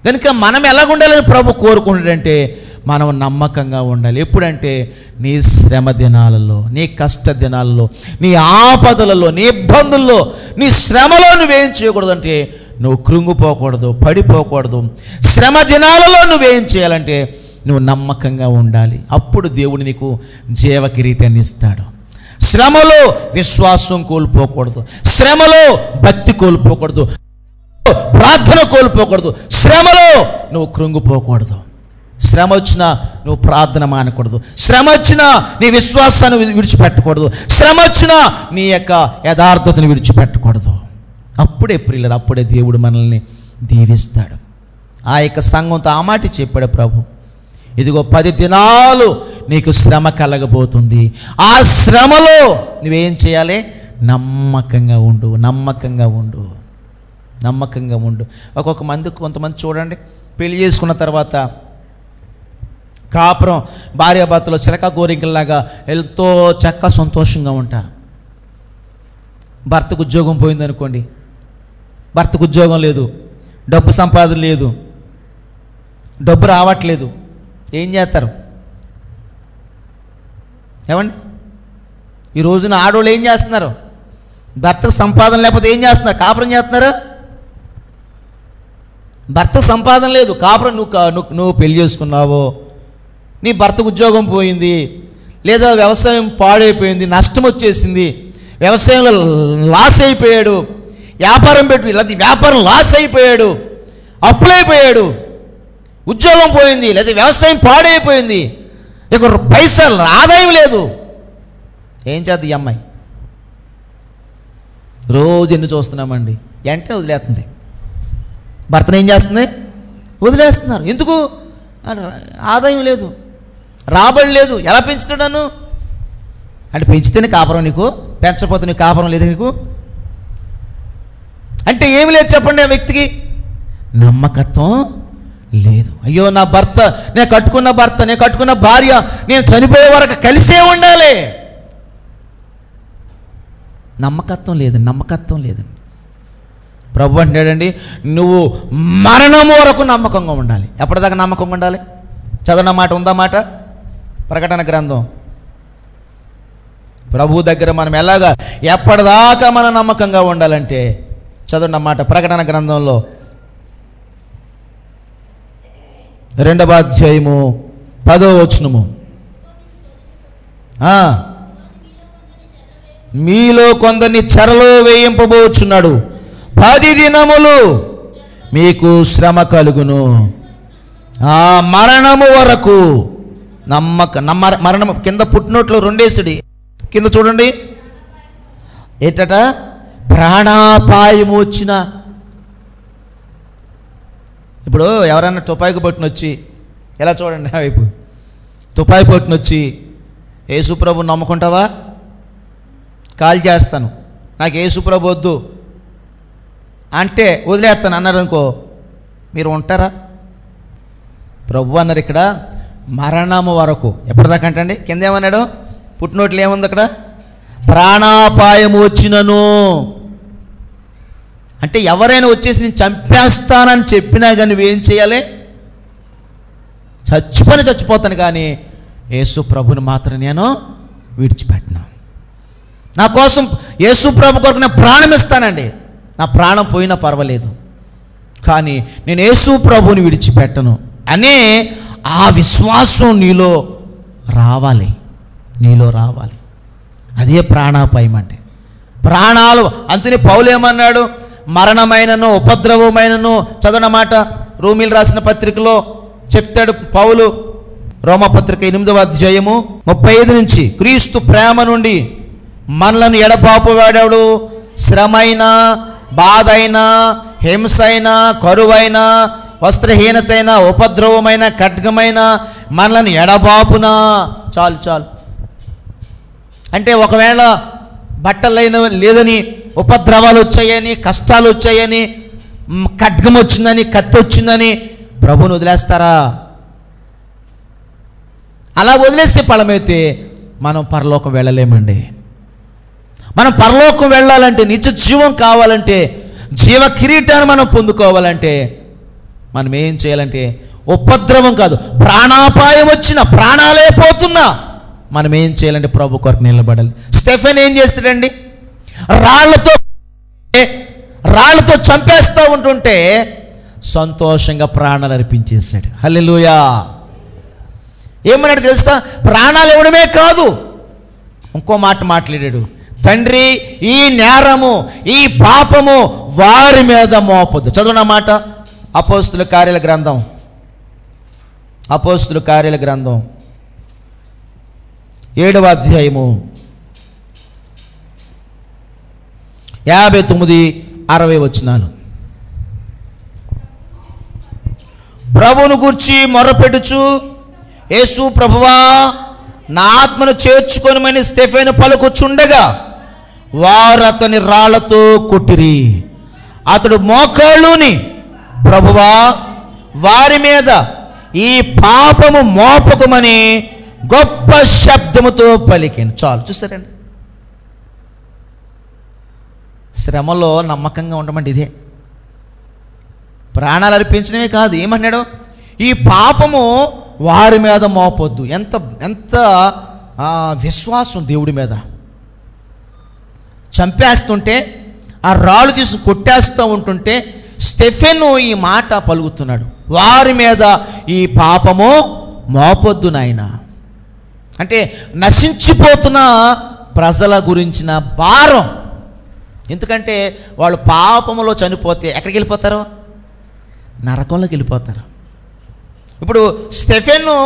కనుక మనం ఎలాగుండాలని ప్రభు కోరుకుంటాడంటే మనం నమ్మకంగా ఉండాలి. ఎప్పుడంటే నీ శ్రమ దినాలలో, నీ కష్ట దినాలలో, నీ ఆపదలలో, నీ ఇబ్బందుల్లో, నీ శ్రమలో నువ్వేం చేయకూడదు అంటే నువ్వు కృంగిపోకూడదు, పడిపోకూడదు. శ్రమ దినాలలో నువ్వేం చేయాలంటే నువ్వు నమ్మకంగా ఉండాలి. అప్పుడు దేవుడు నీకు జీవ కిరీటాన్ని ఇస్తాడు. శ్రమలో విశ్వాసం కోల్పోకూడదు, శ్రమలో భక్తి కోల్పోకూడదు, ప్రార్థన కోల్పోకూడదు, శ్రమలో నువ్వు కృంగిపోకూడదు. శ్రమ వచ్చినా నువ్వు ప్రార్థన మానకూడదు, శ్రమ వచ్చినా నీ విశ్వాసాన్ని విడిచిపెట్టకూడదు, శ్రమ వచ్చినా నీ యొక్క యథార్థతను విడిచిపెట్టకూడదు. అప్పుడే ప్రియులారా, అప్పుడే దేవుడు మనల్ని దీవిస్తాడు. ఆ యొక్క సంఘంతో ఆ మాట చెప్పాడు ప్రభు, ఇదిగో 10 దినాలు నీకు శ్రమ కలగబోతుంది. ఆ శ్రమలో నువ్వేం చేయాలి? నమ్మకంగా ఉండు, నమ్మకంగా ఉండు, నమ్మకంగా ఉండు. కొంతమంది చూడండి, పెళ్లి చేసుకున్న తర్వాత కాపురం భార్యాభర్తలు చిలక గోరింకల్లాగా ఎంతో చక్కగా సంతోషంగా ఉంటారు. భర్తకు ఉద్యోగం పోయిందనుకోండి, భర్తకు ఉద్యోగం లేదు, డబ్బు సంపాదన లేదు, డబ్బు రావట్లేదు, ఏం చేస్తారు? ఏమండి, ఈ రోజున ఆడవాళ్ళు ఏం చేస్తున్నారు? భర్తకు సంపాదన లేకపోతే ఏం చేస్తున్నారు? కాపురం చేస్తున్నారా? భర్త సంపాదన లేదు, కాపురం నువ్వు పెళ్లి చేసుకున్నావో, నీ భర్తకు ఉద్యోగం పోయింది, లేదా వ్యవసాయం పాడైపోయింది, నష్టం వచ్చేసింది, వ్యవసాయంలో లాస్ అయిపోయాడు, వ్యాపారం పెట్టి లేదా వ్యాపారం లాస్ అయిపోయాడు, అప్పులైపోయాడు, ఉద్యోగం పోయింది, లేదా వ్యవసాయం పాడైపోయింది, ఇక పైసలు ఆదాయం లేదు, ఏం చేద్ది ఈ అమ్మాయి? రోజు ఎన్ని చూస్తున్నామండి, వెంటనే వదిలేస్తుంది. భర్తను ఏం చేస్తుంది? వదిలేస్తున్నారు. ఎందుకు? ఆదాయం లేదు, రాబడి లేదు. ఎలా పెంచుతున్నాను అంటే పెంచితేనే కాపురం నీకు, పెంచకపోతే నీకు కాపురం లేదు నీకు. అంటే ఏమి లేదు చెప్పండి, ఆ వ్యక్తికి నమ్మకత్వం లేదు. అయ్యో నా భర్త, నేను కట్టుకున్న భార్య నేను చనిపోయే వరకు కలిసే ఉండాలి. నమ్మకత్వం లేదండి. ప్రభు అంటాడండి, నువ్వు మరణము వరకు నమ్మకంగా ఉండాలి. ఎప్పటిదాకా నమ్మకంగా ఉండాలి? చదవన్న మాట ఉందా? మాట ప్రకటన గ్రంథం. ప్రభు దగ్గర మనం ఎలాగా ఎప్పటిదాకా మనం నమ్మకంగా ఉండాలంటే చదవండి అన్నమాట. ప్రకటన గ్రంథంలో 2వ అధ్యాయము 10వ వచనము. మీలో కొందరిని చెరలో వేయింపబోచున్నాడు, 10 దినములు మీకు శ్రమ కలుగును, ఆ మరణము వరకు మరణము. కింద పుట్టినోట్లో 2 కింద చూడండి, ఏంటట? ప్రాణాపాయము వచ్చిన. ఇప్పుడు ఎవరైనా తుపాయికి పట్టును వచ్చి, ఎలా చూడండి ఆ వైపు, తుపాయి పట్టును వచ్చి యేసుప్రభు నమ్ముకుంటావా? కాల్ చేస్తాను, నాకు యేసుప్రభు వద్దు అంటే వదిలేస్తాను అన్నారు అనుకో, మీరు ఉంటారా? ప్రభు అన్నారు ఇక్కడ మరణము వరకు. ఎప్పటిదాకా అంటండి? కింద ఏమన్నాడు? పుట్టినోట్లు ఏముంది అక్కడ? ప్రాణాపాయము వచ్చినను. అంటే ఎవరైనా వచ్చేసి నేను చంపేస్తానని చెప్పినా కానీ నువ్వేం చేయాలి? చచ్చిపోతాను, కానీ యేసు ప్రభుని మాత్రం నేను విడిచిపెట్టను. నా కోసం యేసు ప్రభు కొరకు నేను ప్రాణం ఇస్తానండి, నా ప్రాణం పోయినా పర్వాలేదు, కానీ నేను యేసు ప్రభుని విడిచిపెట్టను అనే ఆ విశ్వాసం నీలో రావాలి, నీలో రావాలి. అదే ప్రాణాపాయం అంటే. ప్రాణాలు అందుని పౌలు ఏమన్నాడు? మరణమైనను ఉపద్రవమైనను, చదవనమాట రోమీలు రాసిన పత్రికలో చెప్తాడు పౌలు, రోమపత్రిక 8వ అధ్యాయము 35 నుంచి, క్రీస్తు ప్రేమ నుండి మనలను ఎడబాపువాడాడు. శ్రమైనా, బాధైనా, హింసైనా, కరువైనా, వస్త్రహీనతైన, ఉపద్రవమైన, ఖడ్గమైన మనలను ఎడబాపునా. చాలు చాలు. అంటే ఒకవేళ బట్టలైన లేదని, ఉపద్రవాలు వచ్చాయని, కష్టాలు వచ్చాయని, ఖడ్గం వచ్చిందని, కత్తి వచ్చిందని ప్రభువుని వదిలేస్తారా? అలా వదిలేస్తే ఫలమైతే మనం పరలోకం వెళ్ళలేమండి. మనం పరలోకం వెళ్ళాలంటే, నిత్య జీవం కావాలంటే, జీవ కిరీటాన్ని మనం పొందుకోవాలంటే మనం ఏం చేయాలంటే, ఉపద్రవం కాదు, ప్రాణాపాయం వచ్చిన, ప్రాణాలే పోతున్నా మనం ఏం చేయాలంటే ప్రభు కొరకు నిలబడాలి. స్టెఫెన్ ఏం చేస్తాడండి? రాళ్లతో చంపేస్తూ ఉంటుంటే సంతోషంగా ప్రాణాలు అర్పించేశాడు. హల్లెలూయా. ఏమన్నాడు తెలుసా? ప్రాణాలు ఇవ్వడమే కాదు, ఇంకో మాట మాట్లాడాడు. తండ్రి, ఈ నేరము, ఈ పాపము వారి మీద మోపొద్దు. చదవన మాట, అపోస్తుల కార్యాల గ్రంథం 7వ అధ్యాయము 59-60 వచనాలు. ప్రభువును గూర్చి మొర్రపెట్టుచు, యేసు ప్రభువా నా ఆత్మను చేర్చుకొనుమని స్టెఫెను పలుకుచుండగా వారు అతని రాళ్లతో కొట్టిరి. అతడు మోకాళ్ళుని, ప్రభువా వారి మీద ఈ పాపము మోపకమని గొప్ప శబ్దముతో పలికాను. చాలు. చూసారండి, శ్రమలో నమ్మకంగా ఉండమంటే ఇదే. ప్రాణాలు అర్పించడమే కాదు, ఏమన్నాడు? ఈ పాపము వారి మీద మోపొద్దు. ఎంత ఎంత విశ్వాసం దేవుడి మీద. చంపేస్తుంటే, ఆ రాళ్ళు తీసి కొట్టేస్తూ ఉంటుంటే స్టెఫెను ఈ మాట పలుకుతున్నాడు, వారి మీద ఈ పాపము మోపొద్దు నాయన. అంటే నశించిపోతున్న ప్రజల గురించిన భారం. ఎందుకంటే వాళ్ళు పాపములో చనిపోతే ఎక్కడికి వెళ్ళిపోతారు? నరకంలోకి వెళ్ళిపోతారు. ఇప్పుడు స్టెఫెను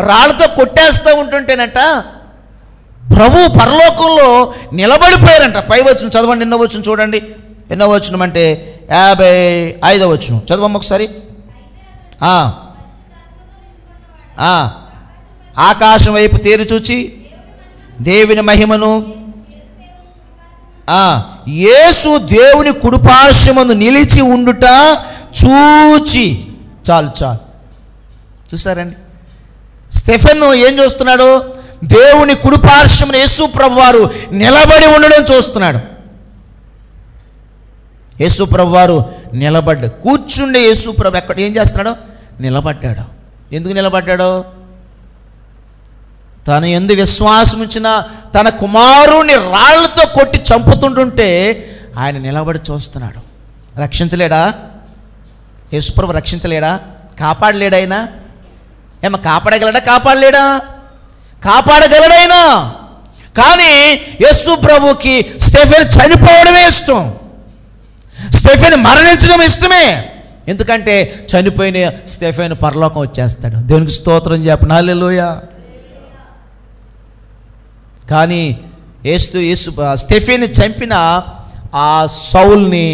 రాళ్ళతో కొట్టేస్తూ ఉంటుంటేనట ప్రభు పరలోకంలో నిలబడిపోయారంట. పై వచనం చదవండి, ఎన్నో వచనం చూడండి. ఎన్నో వచనం అంటే 55వ వచనం చదవమ్మ ఒకసారి. ఆకాశం వైపు తేరి చూచి దేవుని మహిమను, యేసు దేవుని కుడిపార్శ్వమందు నిలిచి ఉండుట చూచి. చాలు చాలు. చూసారండి, స్టెఫెను ఏం చూస్తున్నాడు? దేవుని కుడిపార్శ్వమున యేసు ప్రభువారు నిలబడి ఉండడం చూస్తున్నాడు. యేసు ప్రభువారు నిలబడ్డాడు. కూర్చుండే యేసు ప్రభు ఎక్కడ ఏం చేస్తున్నాడు? నిలబడ్డాడు. ఎందుకు నిలబడ్డాడు? తన యందు విశ్వాసం ఉంచిన తన కుమారుని రాళ్లతో కొట్టి చంపుతుంటుంటే ఆయన నిలబడి చూస్తున్నాడు. రక్షించలేడా? యేసుప్రభు రక్షించలేడా? కాపాడలేడైనా? ఏమో కాపాడగలడా? కాపాడలేడా? కాపాడగలడైనా. కానీ యేసు ప్రభుకి స్టెఫెన్ చనిపోవడమే ఇష్టం, స్టెఫెన్ మరణించడం ఇష్టమే. ఎందుకంటే చనిపోయిన స్టెఫెన్ పరలోకం వచ్చేస్తాడు. దేవునికి స్తోత్రం చెప్పండి. హల్లెలూయా. కానీ స్టెఫెన్ని చంపిన ఆ సౌల్ని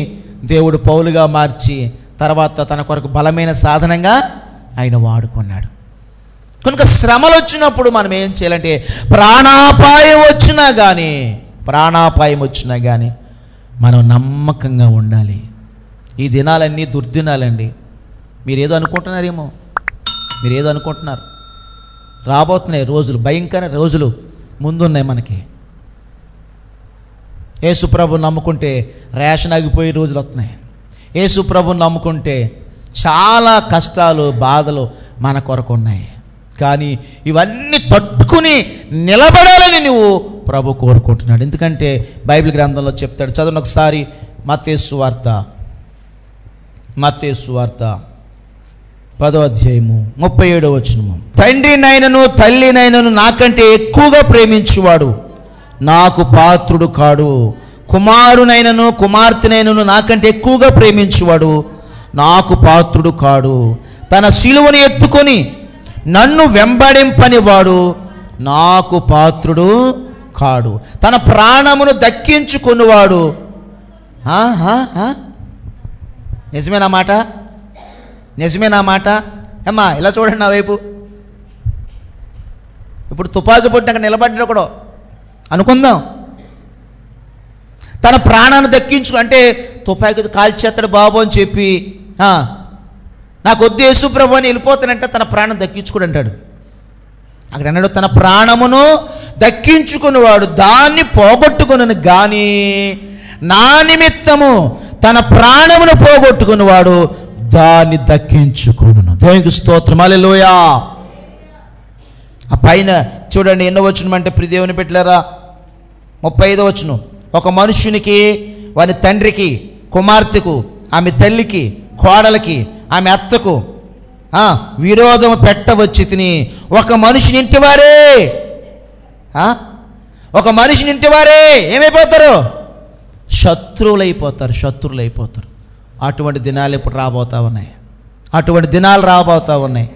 దేవుడు పౌలుగా మార్చి తర్వాత తన కొరకు బలమైన సాధనంగా ఆయన వాడుకున్నాడు. కనుక శ్రమలు వచ్చినప్పుడు మనం ఏం చేయాలంటే, ప్రాణాపాయం వచ్చినా కానీ మనం నమ్మకంగా ఉండాలి. ఈ దినాలన్నీ దుర్దినాలండి. మీరేదో అనుకుంటున్నారేమో, మీరేదో అనుకుంటున్నారు. రాబోతున్నాయి రోజులు, భయంకర రోజులు ముందున్నాయి మనకి. యేసు ప్రభుని నమ్ముకుంటే రేషన్ ఆగిపోయే రోజులు వస్తున్నాయి. యేసు ప్రభుని నమ్ముకుంటే చాలా కష్టాలు, బాధలు మన కొరకు ఉన్నాయి. కానీ ఇవన్నీ తట్టుకుని నిలబడాలని నువ్వు ప్రభు కోరుకుంటున్నాడు. ఎందుకంటే బైబిల్ గ్రంథంలో చెప్తాడు. చదవండి ఒకసారి, మత్తయి సువార్త 10వ అధ్యాయము 37వ వచనము. తండ్రినైనను తల్లినైనను నాకంటే ఎక్కువగా ప్రేమించువాడు నాకు పాత్రుడు కాడు. కుమారునైనను కుమార్తెనైనను నాకంటే ఎక్కువగా ప్రేమించువాడు నాకు పాత్రుడు కాడు. తన శిలువను ఎత్తుకొని నన్ను వెంబడింపనివాడు నాకు పాత్రుడు కాడు. తన ప్రాణమును దక్కించుకునివాడు. నిజమేనా మాట? నిజమేనా మాట? అమ్మా ఇలా చూడండి నా వైపు. ఇప్పుడు తుపాకీ పొట్టినాక నిలబడ్డా కూడా అనుకుందాం. తన ప్రాణాన్ని దక్కించు అంటే తుపాకీ కాల్చేస్తాడు బాబు అని చెప్పి నాకు వద్దు యేసు ప్రభు అని వెళ్ళిపోతానంటే తన ప్రాణం దక్కించుకుని అంటాడు. అక్కడ అన్నాడు తన ప్రాణమును దక్కించుకునేవాడు దాన్ని పోగొట్టుకుని కానీ నా నిమిత్తము తన ప్రాణమును పోగొట్టుకునేవాడు దాన్ని దక్కించుకును. దేవునికి స్తోత్రం. హల్లెలూయా. ఆ పైన చూడండి ఎన్నో వచనం అంటే ప్రియ దేవుని బిడ్డలారా 35వ వచనం. ఒక మనుష్యునికి వాని తండ్రికి కుమార్తెకు ఆమె తల్లికి కోడలకి ఆమె అత్తకు విరోధం పెట్టవచ్చి తిని ఒక మనిషిని ఇంటివారే ఏమైపోతారు? శత్రువులైపోతారు. అటువంటి దినాలు ఇప్పుడు రాబోతా ఉన్నాయి.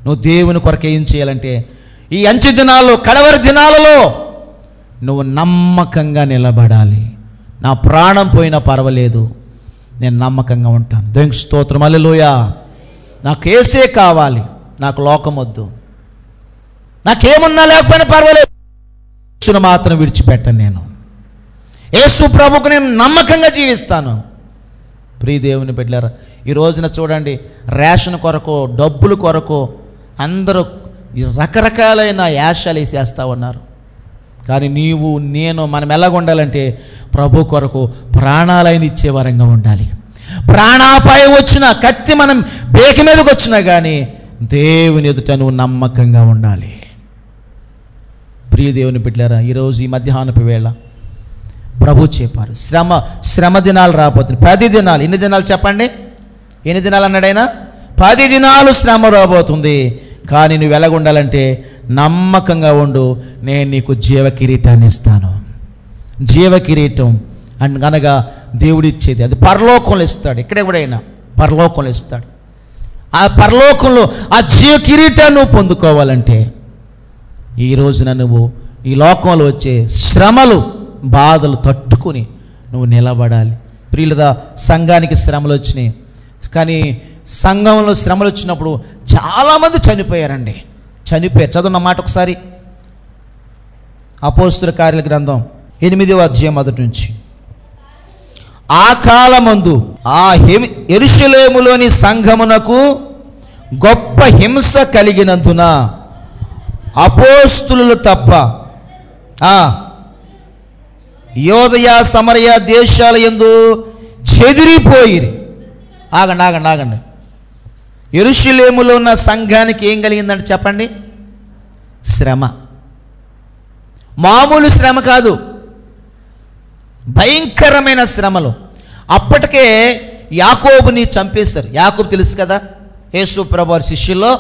నువ్వు దేవుని కొరకు ఏం చేయాలంటే ఈ అంచె దినాల్లో కడవరి దినాలలో నువ్వు నమ్మకంగా నిలబడాలి. నా ప్రాణం పోయినా పర్వాలేదు, నేను నమ్మకంగా ఉంటాను. దేవునికి స్తోత్రం. హల్లెలూయా. నాకు యేసే కావాలి, నాకు లోకం వద్దు. నాకేమున్నా లేకపోయినా పర్వాలేదు, యేసును మాత్రం విడిచిపెట్టను. నేను యేసు ప్రభువుకు నేను నమ్మకంగా జీవిస్తాను. ప్రియ దేవుని బిడ్డలారా, ఈ రోజున చూడండి రేషన్ కొరకు డబ్బుల కొరకు అందరూ రకరకాలైన యాశాలు వేసేస్తూ ఉన్నారు. కానీ నీవు నేను మనం ఎలాగ ఉండాలంటే ప్రభు కొరకు ప్రాణాలైన ఇచ్చే వరంగా ఉండాలి. ప్రాణాపాయం వచ్చినా కత్తి మనం బేకి మీదకి వచ్చినా కానీ దేవుని ఎదుట నువ్వు నమ్మకంగా ఉండాలి. ప్రియ దేవుని బిడ్డలారా, ఈరోజు ఈ మధ్యాహ్నపు వేళ ప్రభు చెప్పారు శ్రమ దినాలు రాబోతుంది. 10 దినాలు. ఎన్ని దినాలు చెప్పండి? ఎన్ని దినాలు అన్నాడైనా? 10 దినాలు శ్రమ రాబోతుంది. కానీ నువ్వు ఎలాగుండాలంటే నమ్మకంగా ఉండు. నేను నీకు జీవ కిరీటాన్ని ఇస్తాను. జీవ కిరీటం అనగా దేవుడిచ్చేది అది పరలోకంలో ఇస్తాడు. ఇక్కడ ఎప్పుడైనా పరలోకంలో ఇస్తాడు. ఆ పరలోకంలో ఆ జీవ కిరీటాన్ని నువ్వు పొందుకోవాలంటే ఈ రోజున నువ్వు ఈ లోకంలో వచ్చే శ్రమలు బాధలు తట్టుకుని నువ్వు నిలబడాలి. ప్రియులరా, సంఘానికి శ్రమలు వచ్చినాయి. కానీ సంఘంలో శ్రమలు వచ్చినప్పుడు చాలామంది చనిపోయారండి. చదువున్న మాట ఒకసారి అపోస్తుల కార్యాల గ్రంథం 8వ అధ్యాయం 1 నుంచి. ఆ కాలమందు ఆ యెరూషలేములోని సంఘమునకు గొప్ప హింస కలిగినందున అపోస్తులు తప్ప యోదయ సమరయ దేశాల యందు చెదిరిపోయిరి. ఆగండి. యెరూషలేములో ఉన్న సంఘానికి ఏం కలిగిందంటే చెప్పండి? శ్రమ. మామూలు శ్రమ కాదు, భయంకరమైన శ్రమలు. అప్పటికే యాకోబుని చంపేశారు. యాకోబు తెలుసు కదా, యేసు ప్రభు వారి శిష్యుల్లో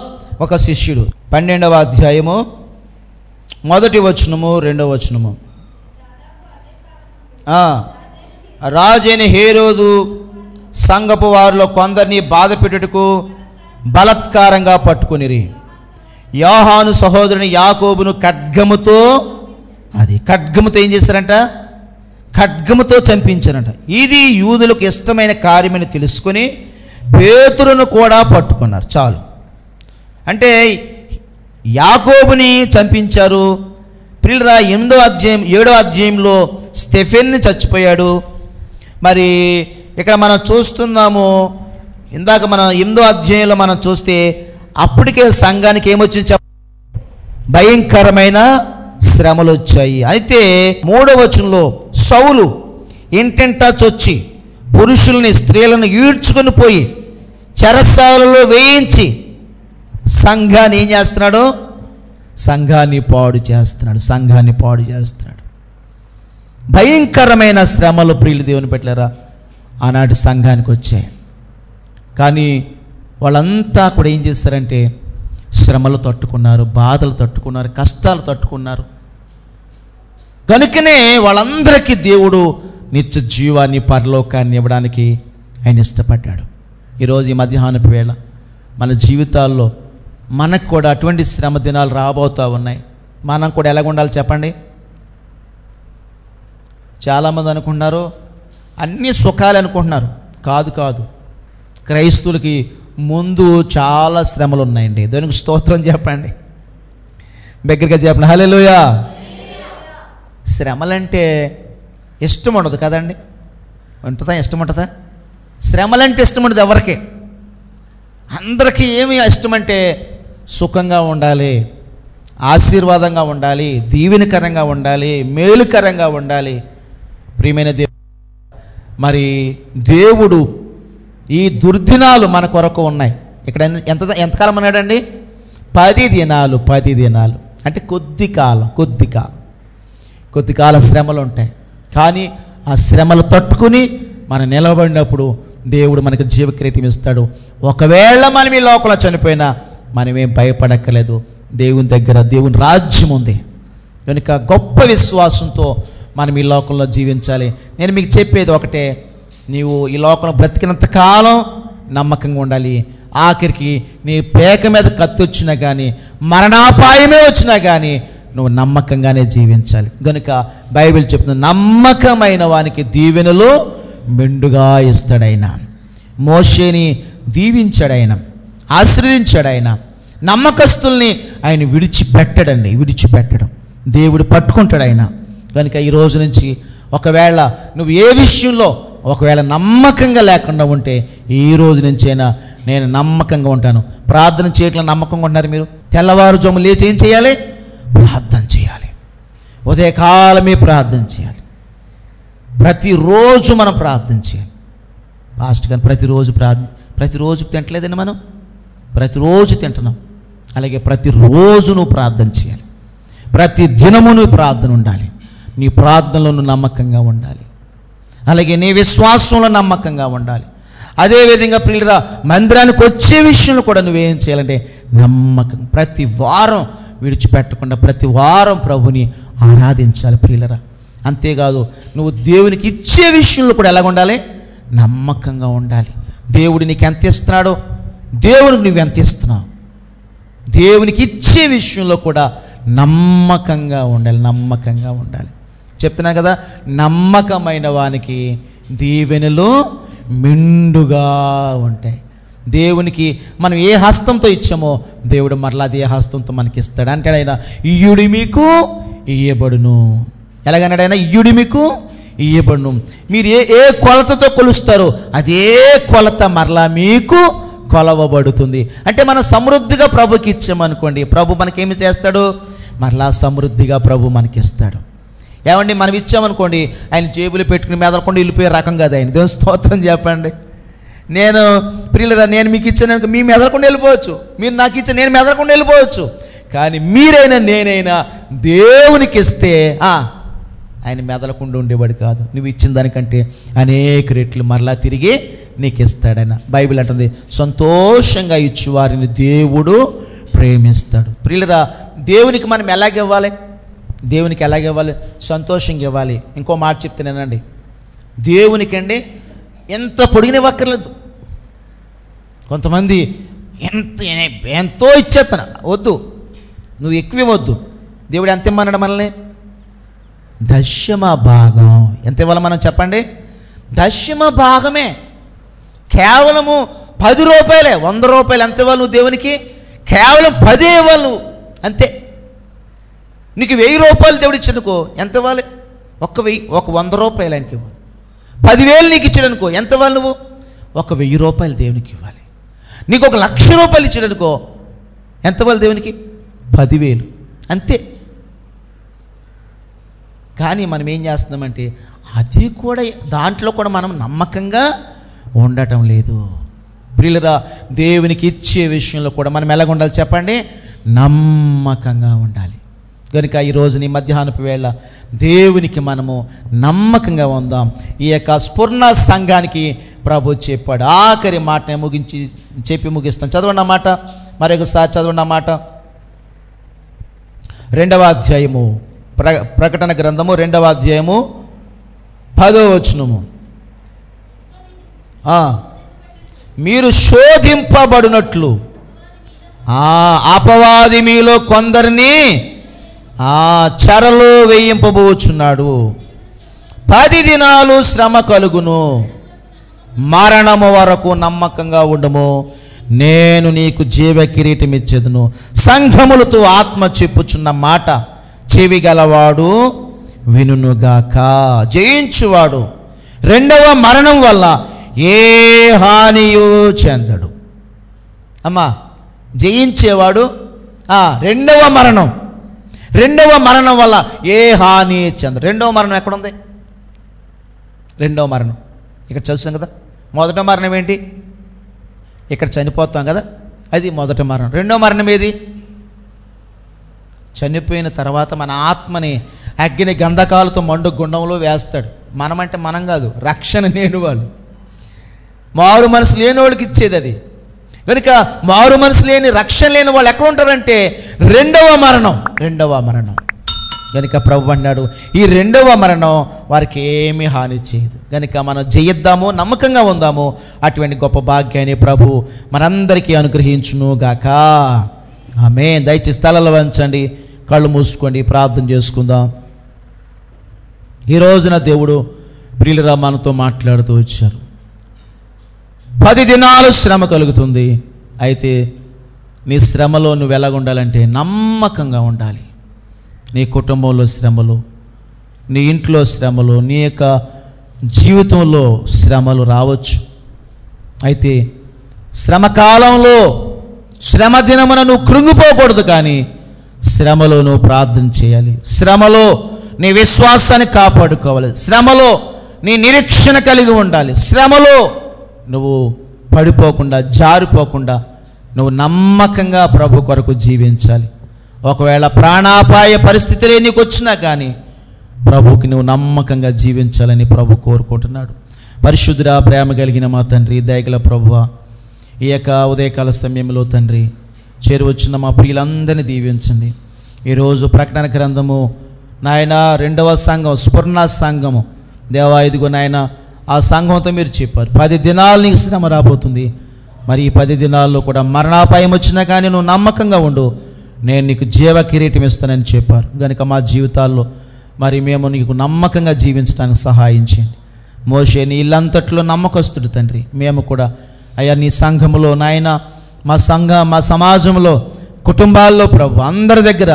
ఒక శిష్యుడు. 12వ అధ్యాయము 1వ వచనము 2వ వచనము. రాజైన హేరోదు సంఘపు వారిలో కొందరిని బాధ పెట్టుటకు బలత్కారంగా పట్టుకునిరి. యోహాను సహోదరుని యాకోబును ఖడ్గముతో ఏం చేశారంట? ఖడ్గముతో చంపించారంట. ఇది యూదులకు ఇష్టమైన కార్యమని తెలుసుకొని పేతురును కూడా పట్టుకున్నారు. చాలు. అంటే యాకోబుని చంపించారు. ప్రియులరా, 7వ అధ్యాయంలో స్టెఫెన్ని చచ్చిపోయాడు. మరి ఇక్కడ మనం చూస్తున్నాము, ఇందాక మనం 8వ అధ్యాయంలో మనం చూస్తే అప్పటికే సంఘానికి ఏమొచ్చింది? భయంకరమైన శ్రమలు వచ్చాయి. అయితే 3వ వచనంలో సౌలు ఇంటింటా చొచ్చి పురుషుల్ని స్త్రీలను ఈడ్చుకొని పోయి చెరసాలలో వేయించి సంఘాన్ని ఏం చేస్తున్నాడు? సంఘాన్ని పాడు చేస్తున్నాడు. భయంకరమైన శ్రమలు ప్రియులు దేవుని పెట్టారా ఆనాటి సంఘానికి వచ్చాయి. కానీ వాళ్ళంతా కూడా ఏం చేశారంటే శ్రమలు తట్టుకున్నారు, బాధలు తట్టుకున్నారు, కష్టాలు తట్టుకున్నారు. కనుకనే వాళ్ళందరికీ దేవుడు నిత్య జీవాన్ని, పరలోకాన్ని ఇవ్వడానికి ఆయన ఇష్టపడ్డాడు. ఈరోజు ఈ మధ్యాహ్నపు వేళ మన జీవితాల్లో మనకు కూడా అటువంటి శ్రమ దినాలు రాబోతూ ఉన్నాయి. మనం కూడా ఎలాగ ఉండాలి చెప్పండి? చాలామంది అనుకుంటున్నారు అన్నీ సుఖాలు అనుకుంటున్నారు. కాదు కాదు, క్రైస్తవులకి ముందు చాలా శ్రమలు ఉన్నాయండి. దానికి స్తోత్రం చెప్పండి, దగ్గరగా చెప్పండి హల్లెలూయా. శ్రమలంటే ఇష్టం ఉండదు కదండి? ఉంటుందా? ఇష్టం ఉంటుందా? శ్రమలంటే ఇష్టం ఉండదు ఎవరికి. అందరికీ ఏమి ఇష్టమంటే సుఖంగా ఉండాలి, ఆశీర్వాదంగా ఉండాలి, దీవెనకరంగా ఉండాలి, మేలుకరంగా ఉండాలి. ప్రియమైన మరి దేవుడు ఈ దుర్దినాలు మన కొరకు ఉన్నాయి. ఇక్కడ ఎంతకాలం అన్నాడండి? 10 దినాలు. 10 దినాలు అంటే కొద్ది కాలం శ్రమలు ఉంటాయి. కానీ ఆ శ్రమలు తట్టుకుని మనం నిలబడినప్పుడు దేవుడు మనకు జీవకిరీటం ఇస్తాడు. ఒకవేళ మనం ఈ లోకంలో చనిపోయినా మనమేం భయపడక్కలేదు. దేవుని దగ్గర దేవుని రాజ్యం ఉంది కనుక గొప్ప విశ్వాసంతో మనం ఈ లోకంలో జీవించాలి. నేను మీకు చెప్పేది ఒకటే, నీవు ఈ లోకంలో బ్రతికినంత కాలం నమ్మకంగా ఉండాలి. ఆఖరికి నీ పేక మీద కత్తి వచ్చినా కానీ, మరణాపాయమే వచ్చినా కానీ నువ్వు నమ్మకంగానే జీవించాలి. కనుక బైబిల్ చెప్తుంది, నమ్మకమైన వానికి దీవెనలు మెండుగా ఇస్తాడైన. మోషేని దీవించాడైన, ఆశీర్వదించాడైన. నమ్మకస్తుల్ని ఆయన విడిచిపెట్టడం దేవుడు పట్టుకుంటాడు ఆయన. కనుక ఈ రోజు నుంచి ఒకవేళ నువ్వు ఏ విషయంలో ఒకవేళ నమ్మకంగా లేకుండా ఉంటే ఈ రోజు నుంచైనా నేను నమ్మకంగా ఉంటాను. ప్రార్థన చేయట్లా నమ్మకంగా ఉంటారు మీరు? తెల్లవారుజాము లేచి ఏం చేయాలి? ప్రార్థన చేయాలి. ఉదయకాలమే ప్రార్థన చేయాలి. ప్రతిరోజు మనం ప్రార్థన చేయాలి. పాస్టర్ గారు ప్రతిరోజు తింటలేదండి, మనం ప్రతిరోజు తింటున్నాం. అలాగే ప్రతిరోజు నువ్వు ప్రార్థన చేయాలి. ప్రతి దినము నువ్వు ప్రార్థన ఉండాలి. నీ ప్రార్థనలో నువ్వు నమ్మకంగా ఉండాలి. అలాగే నీ విశ్వాసంలో నమ్మకంగా ఉండాలి. అదేవిధంగా ప్రియులరా, మందిరానికి వచ్చే విషయంలో కూడా నువ్వేం చేయాలంటే నమ్మకం. ప్రతి వారం విడిచిపెట్టకుండా ప్రతి వారం ప్రభుని ఆరాధించాలి ప్రియులరా. అంతేకాదు, నువ్వు దేవునికి ఇచ్చే విషయంలో కూడా ఎలాగ ఉండాలి? నమ్మకంగా ఉండాలి. దేవుడు నీకు ఎంత ఇస్తున్నాడో దేవునికి నువ్వు ఎంత ఇస్తున్నావు, దేవునికి ఇచ్చే విషయంలో కూడా నమ్మకంగా ఉండాలి. చెప్తున్నా కదా, నమ్మకమైన వానికి దీవెనలు మెండుగా ఉంటాయి. దేవునికి మనం ఏ హస్తంతో ఇచ్చామో దేవుడు మరలా అదే హస్తంతో మనకి ఇస్తాడు. అంటే ఆయన ఇయ్యుడి మీకు ఇయ్యబడును. ఎలాగన్నాడు ఆయన? ఇయ్యుడి మీకు ఇయ్యబడును. మీరు ఏ కొలతతో కొలుస్తారో అదే కొలత మరలా మీకు కొలవబడుతుంది. అంటే మనం సమృద్ధిగా ప్రభుకి ఇచ్చామనుకోండి, ప్రభు మనకేమి చేస్తాడు? మరలా సమృద్ధిగా ప్రభు మనకిస్తాడు. ఏమండి, మనం ఇచ్చామనుకోండి, ఆయన జేబులు పెట్టుకుని మెదలకుండా వెళ్ళిపోయే రకం కాదు ఆయన. దేవుని స్తోత్రం చెప్పండి. నేను మీకు ఇచ్చాను, మీ మెదలకుండా వెళ్ళిపోవచ్చు. మీరు నాకు ఇచ్చా, నేను మెదలకుండా వెళ్ళిపోవచ్చు. కానీ మీరైనా నేనైనా దేవునికి ఇస్తే ఆయన మెదలకుండా ఉండేవాడు కాదు. నువ్వు ఇచ్చిన దానికంటే అనేక రెట్లు మరలా తిరిగి నీకు ఇస్తాడైనా. బైబిల్ అంటుంది, సంతోషంగా ఇచ్చువారిని దేవుడు ప్రేమిస్తాడు. ప్రియులరా, దేవునికి మనం ఎలాగివ్వాలి? సంతోషంగా ఇవ్వాలి. ఇంకో మాట చెప్తానేనండి, దేవునికండి ఎంత పొడిగినవక్కర్లేదు. కొంతమంది ఎంతో ఇచ్చేస్తాను, వద్దు, నువ్వు ఎక్కువ ఇవ్వద్దు. దేవుడు ఎంత ఇమ్మన్నాడు మనల్ని? దశమ భాగం. ఎంత ఇవ్వాలి మనం చెప్పండి? దశమ భాగమే. కేవలము 10 రూపాయలే. 100 రూపాయలు ఎంత ఇవ్వాలి నువ్వు దేవునికి? కేవలం 10 ఇవ్వాలి నువ్వు, అంతే. నీకు 1000 రూపాయలు దేవుడు ఇచ్చానుకో ఎంత ఇవ్వాలి? ఒక 100 రూపాయలు ఆయనకి ఇవ్వాలి. 10,000 నీకు ఇచ్చాడనుకో ఎంత ఇవ్వాలి నువ్వు? 1000 రూపాయలు దేవునికి ఇవ్వాలి. నీకు 1,00,000 రూపాయలు ఇచ్చాడనుకో ఎంత ఇవ్వాలి దేవునికి? 10,000, అంతే. కానీ మనం ఏం చేస్తున్నామంటే అది కూడా, దాంట్లో కూడా మనం నమ్మకంగా ఉండటం లేదు. ప్రియులరా, దేవునికి ఇచ్చే విషయంలో కూడా మనం ఎలాగ ఉండాలి చెప్పండి? నమ్మకంగా ఉండాలి. కనుక ఈరోజు నీ మధ్యాహ్నపు వేళ దేవునికి మనము నమ్మకంగా ఉందాం. ఈ యొక్క స్ఫురణ సంఘానికి ప్రభు చెప్పాడు. ఆఖరి మాట ముగించి చెప్పి ముగిస్తాను. చదవండి మాట, మరొకసారి చదవండి మాట. 2వ అధ్యాయము ప్రకటన గ్రంథము 2వ అధ్యాయము 10వ వచనము. మీరు శోధింపబడినట్లు అపవాది మీలో కొందరిని చెరలో వేయింపబోచున్నాడు. 10 దినాలు శ్రమ కలుగును, మరణము వరకు నమ్మకంగా ఉండము, నేను నీకు జీవ కిరీటం ఇచ్చేదను. సంఘములతో ఆత్మ చెప్పుచున్న మాట చెవి గలవాడు వినుగాక. జయించువాడు రెండవ మరణం వల్ల ఏ హానియు చెందడు. అమ్మా, జయించేవాడు రెండవ మరణం వల్ల ఏ హాని చెందడు. రెండవ మరణం ఎక్కడుంది? రెండవ మరణం ఇక్కడ చదువుతాం కదా. మొదట మరణం ఏంటి? ఇక్కడ చనిపోతాం కదా, అది మొదటి మరణం. రెండో మరణం ఏది? చనిపోయిన తర్వాత మన ఆత్మని అగ్ని గంధకాలతో మండు గుండంలో వేస్తాడు. మనమంటే మనం కాదు, రక్షణ లేని వాళ్ళు, మారు మనసు లేని వాళ్ళకి ఇచ్చేది అది. కనుక మారు మనసు లేని, రక్షణ లేని వాళ్ళు ఎక్కడ ఉంటారంటే రెండవ మరణం. కనుక ప్రభు అన్నాడు, ఈ రెండవ మరణం వారికి ఏమీ హాని చేయదు. కనుక మనం జయిద్దాము, నమ్మకంగా ఉందాము. అటువంటి గొప్ప భాగ్యాన్ని ప్రభు మనందరికీ అనుగ్రహించును గాక. ఆమేన్. దయచేసి స్థలాలు వంచండి, కళ్ళు మూసుకోండి, ప్రార్థన చేసుకుందాం. ఈ రోజున దేవుడు ప్రియులరా మనతో మాట్లాడుతూ వచ్చారు. 10 దినాలు శ్రమ కలుగుతుంది. అయితే నీ శ్రమలో నువ్వు ఎలాగుండాలంటే నమ్మకంగా ఉండాలి. నీ కుటుంబంలో శ్రమలు, నీ ఇంట్లో శ్రమలు, నీ యొక్క జీవితంలో శ్రమలు రావచ్చు. అయితే శ్రమకాలంలో, శ్రమ దినమున నువ్వు కృంగిపోకూడదు, కానీ శ్రమలో నువ్వు ప్రార్థన చేయాలి. శ్రమలో నీ విశ్వాసాన్ని కాపాడుకోవాలి. శ్రమలో నీ నిరీక్షణ కలిగి ఉండాలి. శ్రమలో నువ్వు పడిపోకుండా, జారిపోకుండా నువ్వు నమ్మకంగా ప్రభు కొరకు జీవించాలి. ఒకవేళ ప్రాణాపాయ పరిస్థితులే నీకు వచ్చినా కానీ ప్రభుకి నువ్వు నమ్మకంగా జీవించాలని ప్రభు కోరుకుంటున్నాడు. పరిశుద్ధుడా, ప్రేమ కలిగిన మా తండ్రి, దయగల ప్రభువా, ఈ యొక్క ఉదయకాల సమయంలో తండ్రి చేరువచ్చిన మా ప్రియులందరినీ దీవించండి. ఈరోజు ప్రకటన గ్రంథము నాయన 2వ సంఘం, స్ఫురణ సంఘము దేవా, ఇదిగో నాయన ఆ సంఘంతో మీరు చెప్పారు 10 దినాలు నీకు శ్రమ రాబోతుంది. మరి ఈ 10 దినాల్లో కూడా మరణాపాయం వచ్చినా కానీ నువ్వు నమ్మకంగా ఉండు, నేను నీకు జీవ కిరీటం ఇస్తానని చెప్పారు. కనుక మా జీవితాల్లో మరి మేము నీకు నమ్మకంగా జీవించడానికి సహాయం చేయండి. మోషే నీ ఇల్లంతట్లో నమ్మకస్తుడు తండ్రి, మేము కూడా అయ్యా నీ సంఘములో నాయన, మా సమాజంలో, కుటుంబాల్లో ప్రభు అందరి దగ్గర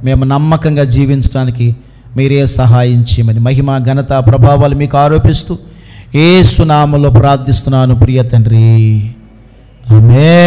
మేము నమ్మకంగా జీవించడానికి మీరే సహాయం చేయమని మహిమ, ఘనత, ప్రభావాలు మీకు ఆరోపిస్తూ యేసు నామములో ప్రార్థిస్తున్నాను ప్రియ తండ్రి. ఆమేన్.